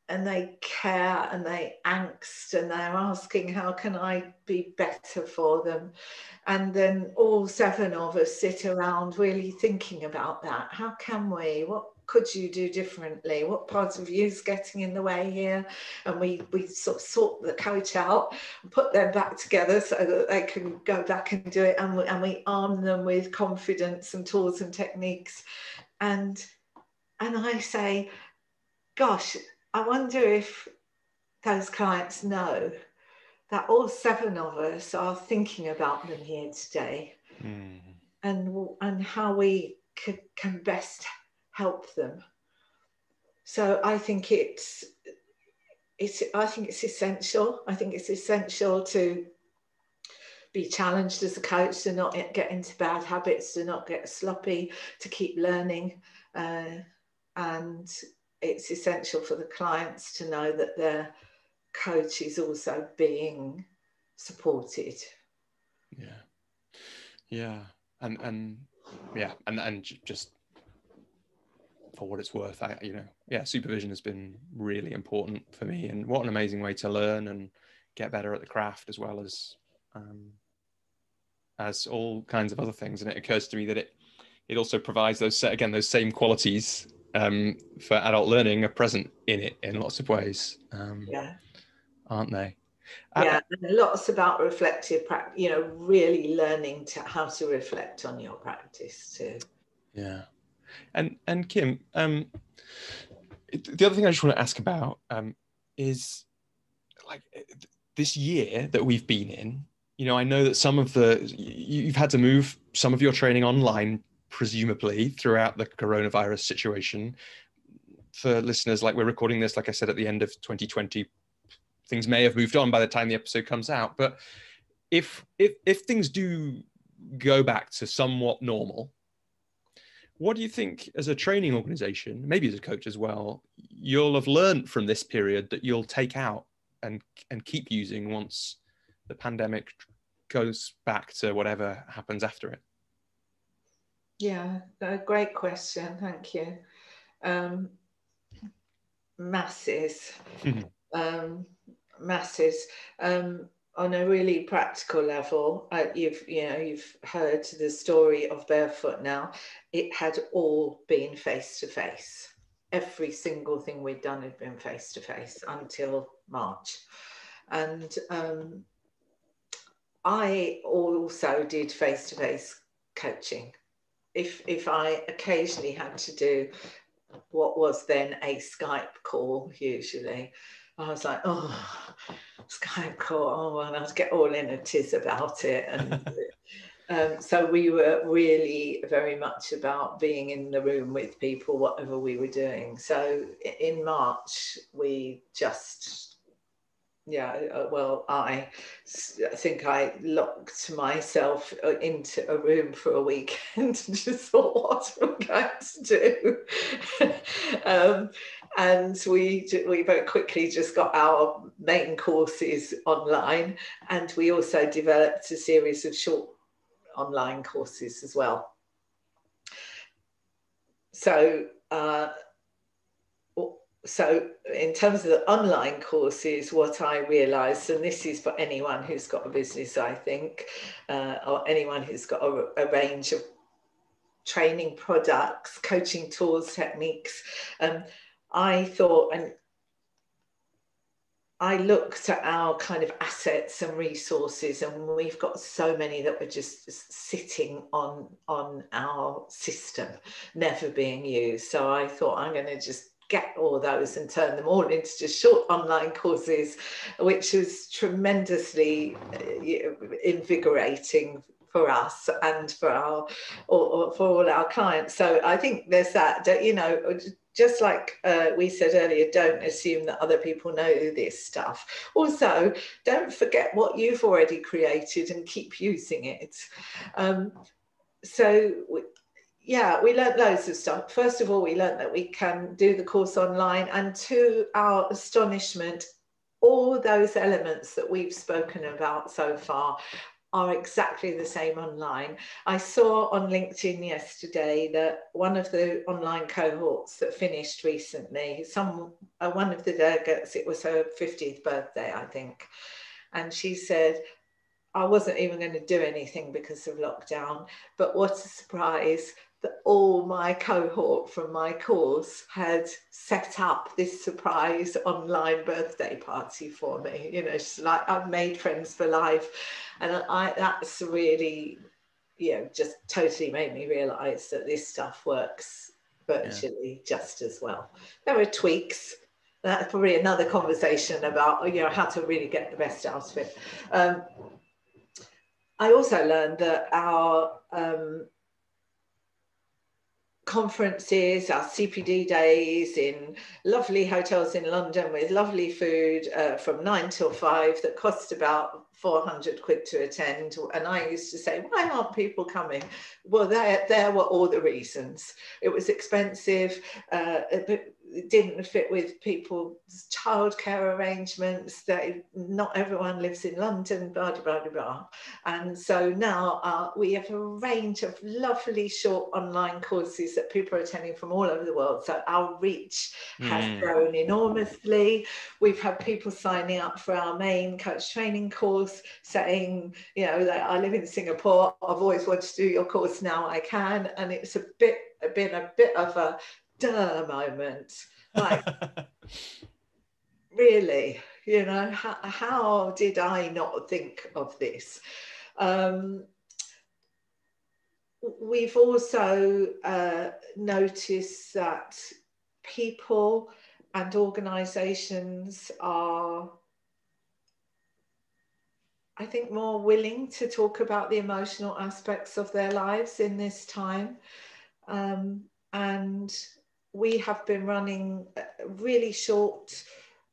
and they care and they angst and they're asking, how can I be better for them? And then all 7 of us sit around really thinking about that. How can we? What could you do differently? What part of you is getting in the way here? And we sort the coach out and put them back together so that they can go back and do it. And we arm them with confidence and tools and techniques. And I say, gosh, I wonder if those clients know that all 7 of us are thinking about them here today, and how we can best help them. So I think it's essential. I think it's essential to be challenged as a coach, to not get into bad habits, to not get sloppy, to keep learning, and it's essential for the clients to know that their coach is also being supported. Yeah. And just for what it's worth, supervision has been really important for me, and what an amazing way to learn and get better at the craft, as well as all kinds of other things. And it occurs to me that it also provides those same qualities for adult learning are present in it in lots of ways, Yeah. aren't they? Yeah, and lots about reflective practice, you know, really learning how to reflect on your practice too. Yeah. And Kim, the other thing I just want to ask about is like this year that we've been in. You know, I know that you've had to move some of your training online, presumably throughout the coronavirus situation. For listeners, like, we're recording this, like I said, at the end of 2020. Things may have moved on by the time the episode comes out, but if things do go back to somewhat normal, what do you think, as a training organization, maybe as a coach as well, you'll have learned from this period that you'll take out and keep using once the pandemic goes back to whatever happens after it? Yeah, a great question. Thank you. Masses. Masses. On a really practical level, you've heard the story of Barefoot now. It had all been face to face. Every single thing we'd done had been face to face until March, and I also did face to face coaching. If I occasionally had to do what was then a Skype call, usually, I was like, oh, Skype call, oh, and I'd get all in a tiz about it. And so we were really very much about being in the room with people, whatever we were doing. So in March, we just, I think I locked myself into a room for a weekend and just thought, what am I going to do? And we very quickly just got our main courses online, and we also developed a series of short online courses as well. So in terms of the online courses, what I realised, and this is for anyone who's got a business, I think, or anyone who's got a range of training products, coaching tools, techniques, I thought, and I looked at our kind of assets and resources, and we've got so many that were just sitting on our system, never being used. So I thought, I'm going to just get all those and turn them all into just short online courses, which was tremendously invigorating for us and for all our clients. So I think there's that, you know, just like we said earlier, don't assume that other people know this stuff. Also, don't forget what you've already created and keep using it. We learned loads of stuff. First of all, we learned that we can do the course online, and to our astonishment, all those elements that we've spoken about so far are exactly the same online. I saw on LinkedIn yesterday that one of the online cohorts that finished recently, one of the delegates, it was her 50th birthday, I think, and she said, I wasn't even going to do anything because of lockdown, but what a surprise that all my cohort from my course had set up this surprise online birthday party for me. You know, she's like, I've made friends for life. And that's really, just totally made me realise that this stuff works virtually just as well. There are tweaks. That's probably another conversation about, how to really get the best out of it. I also learned that our conferences, our CPD days in lovely hotels in London with lovely food from 9 till 5 that cost about 400 quid to attend. And I used to say, why aren't people coming? Well, there were all the reasons. It was expensive, it didn't fit with people's childcare arrangements, that not everyone lives in London, blah, blah, blah, blah. And so now we have a range of lovely short online courses that people are attending from all over the world. So our reach has grown enormously. We've had people signing up for our main coach training course saying, that I live in Singapore, I've always wanted to do your course, now I can. And it's been a bit of a duh moment. Like, really, you know, how did I not think of this? We've also noticed that people and organisations are, I think, more willing to talk about the emotional aspects of their lives in this time. And we have been running really short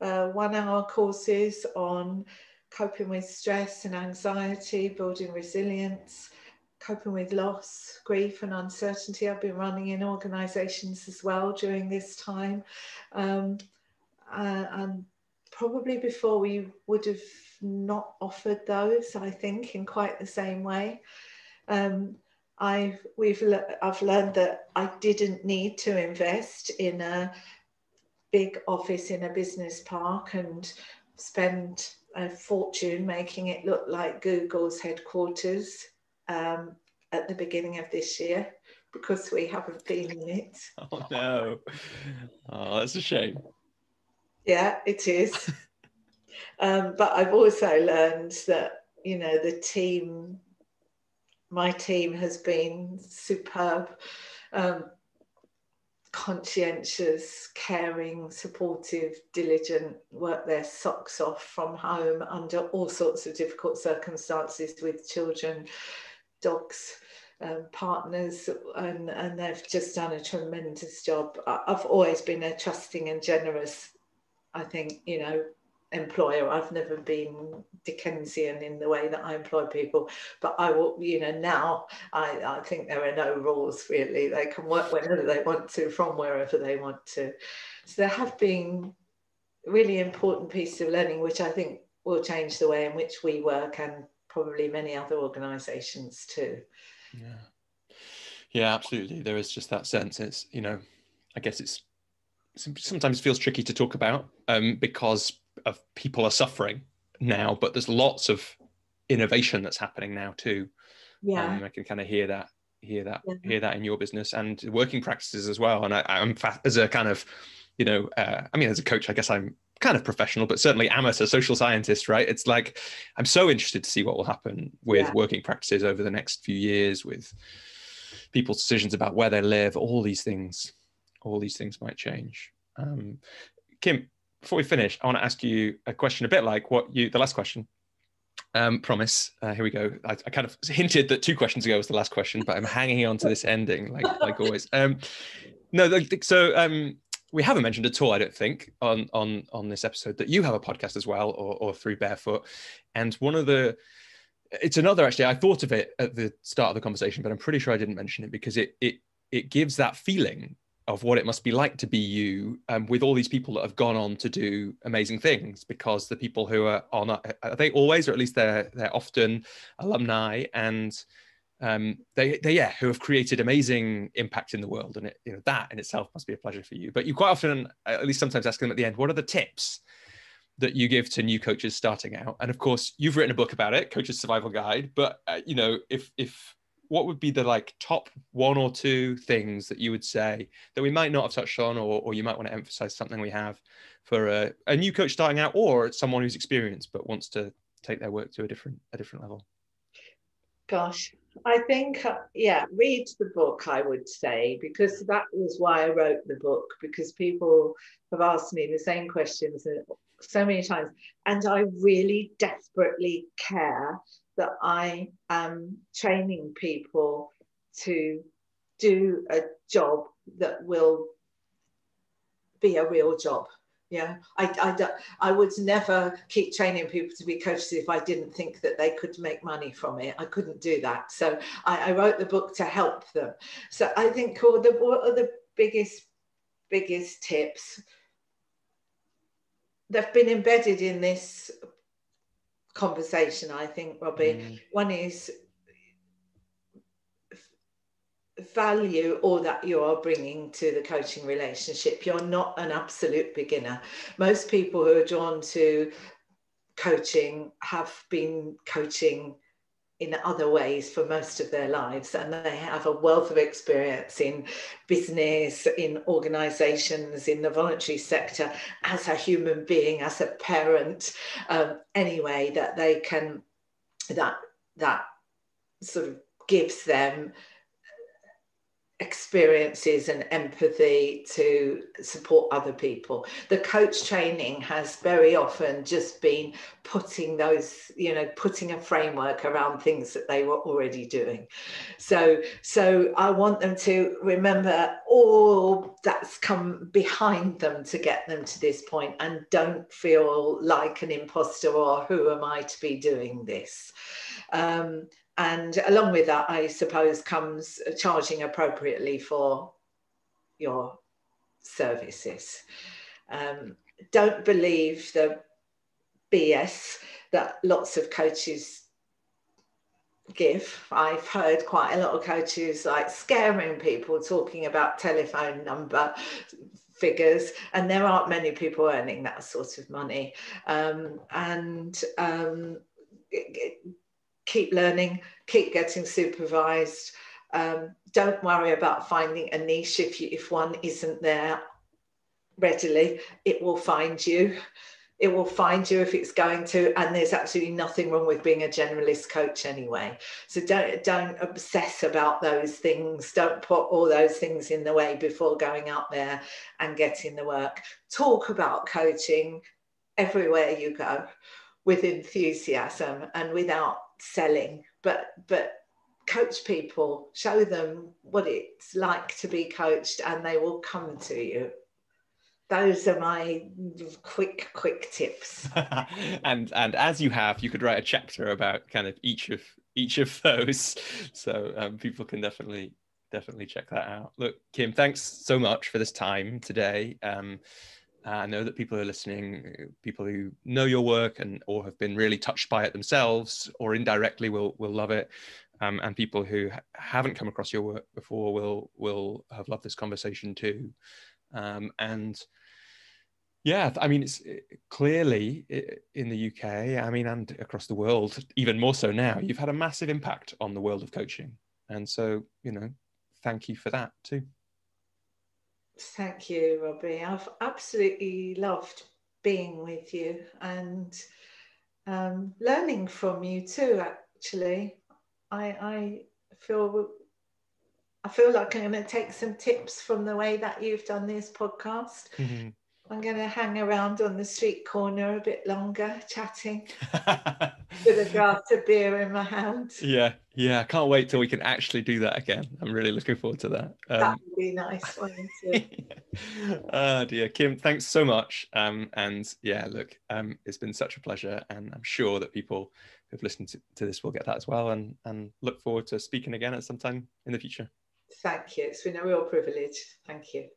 1-hour courses on coping with stress and anxiety, building resilience, coping with loss, grief and uncertainty. I've been running in organisations as well during this time. And probably before we would have not offered those, I think, in quite the same way. I've learned that I didn't need to invest in a big office in a business park and spend a fortune making it look like Google's headquarters at the beginning of this year, because we haven't been in it. Oh no. Oh, that's a shame. Yeah, it is. But I've also learned that, you know, my team has been superb, conscientious, caring, supportive, diligent, work their socks off from home under all sorts of difficult circumstances with children, dogs, partners, and they've just done a tremendous job. I've always been a trusting and generous, I think, you know, employer. I've never been Dickensian in the way that I employ people, but I will, you know, now I think there are no rules really. They can work whenever they want to, from wherever they want to. So there have been really important pieces of learning, which I think will change the way in which we work, and probably many other organisations too. Yeah, absolutely. There is just that sense. It's, you know, I guess it's sometimes feels tricky to talk about because of people are suffering now, but there's lots of innovation that's happening now too. Yeah. I can kind of hear that in your business and working practices as well. And I'm as a kind of, you know, I mean, as a coach, I guess I'm kind of professional, but certainly amateur social scientist, right? It's like, I'm so interested to see what will happen with working practices over the next few years, with people's decisions about where they live. All these things might change. Kim, before we finish, I want to ask you a question a bit like the last question. Promise. Here we go. I kind of hinted that 2 questions ago was the last question, but I'm hanging on to this ending like always. We haven't mentioned at all, I don't think, on this episode that you have a podcast as well, or through Barefoot. And it's another, actually, I thought of it at the start of the conversation, but I'm pretty sure I didn't mention it because it gives that feeling of what it must be like to be you, with all these people that have gone on to do amazing things, because the people who are they always, or at least they're often alumni, and they who have created amazing impact in the world. And that in itself must be a pleasure for you. But you quite often, at least sometimes, ask them at the end, what are the tips that you give to new coaches starting out? And of course, you've written a book about it, Coach's Survival Guide. But if what would be the top 1 or 2 things that you would say that we might not have touched on, or you might want to emphasize something we have for a new coach starting out, or someone who's experienced but wants to take their work to a different level? Gosh, I think, read the book, I would say, because that was why I wrote the book, because people have asked me the same questions so many times, and I really desperately care that I am training people to do a job that will be a real job. Yeah, I would never keep training people to be coaches if I didn't think that they could make money from it. I couldn't do that. So I wrote the book to help them. So I think what are the biggest tips? They've been embedded in this conversation, I think, Robbie. One is value all that you are bringing to the coaching relationship. You're not an absolute beginner. Most people who are drawn to coaching have been coaching in other ways for most of their lives, and they have a wealth of experience in business, in organizations, in the voluntary sector, as a human being, as a parent, anyway, that they can, that sort of gives them experiences and empathy to support other people. The coach training has very often just been putting those, putting a framework around things that they were already doing. So I want them to remember all that's come behind them to get them to this point, and don't feel like an imposter or who am I to be doing this. And along with that, I suppose, comes charging appropriately for your services. Don't believe the BS that lots of coaches give. I've heard quite a lot of coaches like scaring people, talking about telephone number figures, and there aren't many people earning that sort of money. Keep learning, keep getting supervised. Don't worry about finding a niche. If one isn't there readily, it will find you. It will find you if it's going to, and there's absolutely nothing wrong with being a generalist coach anyway. So don't obsess about those things. Don't put all those things in the way before going out there and getting the work. Talk about coaching everywhere you go with enthusiasm and without selling, but coach people, show them what it's like to be coached, and they will come to you. Those are my quick tips. and as you could write a chapter about kind of each of those, so people can definitely check that out. Look, Kim, thanks so much for this time today. I know that people are listening, people who know your work or have been really touched by it themselves, or indirectly will love it. And people who haven't come across your work before will have loved this conversation too. And yeah, I mean, it's clearly in the UK, I mean, and across the world, even more so now, you've had a massive impact on the world of coaching. And so, thank you for that too. Thank you, Robbie. I've absolutely loved being with you and learning from you too, actually. I feel like I'm going to take some tips from the way that you've done this podcast. Mm-hmm. I'm going to hang around on the street corner a bit longer, chatting with a glass of beer in my hand. Yeah. I can't wait till we can actually do that again. I'm really looking forward to that. That would be nice, wouldn't it? Oh dear, Kim, thanks so much. And yeah, look, it's been such a pleasure, and I'm sure that people who've listened to this will get that as well, and look forward to speaking again at some time in the future. Thank you. It's been a real privilege. Thank you.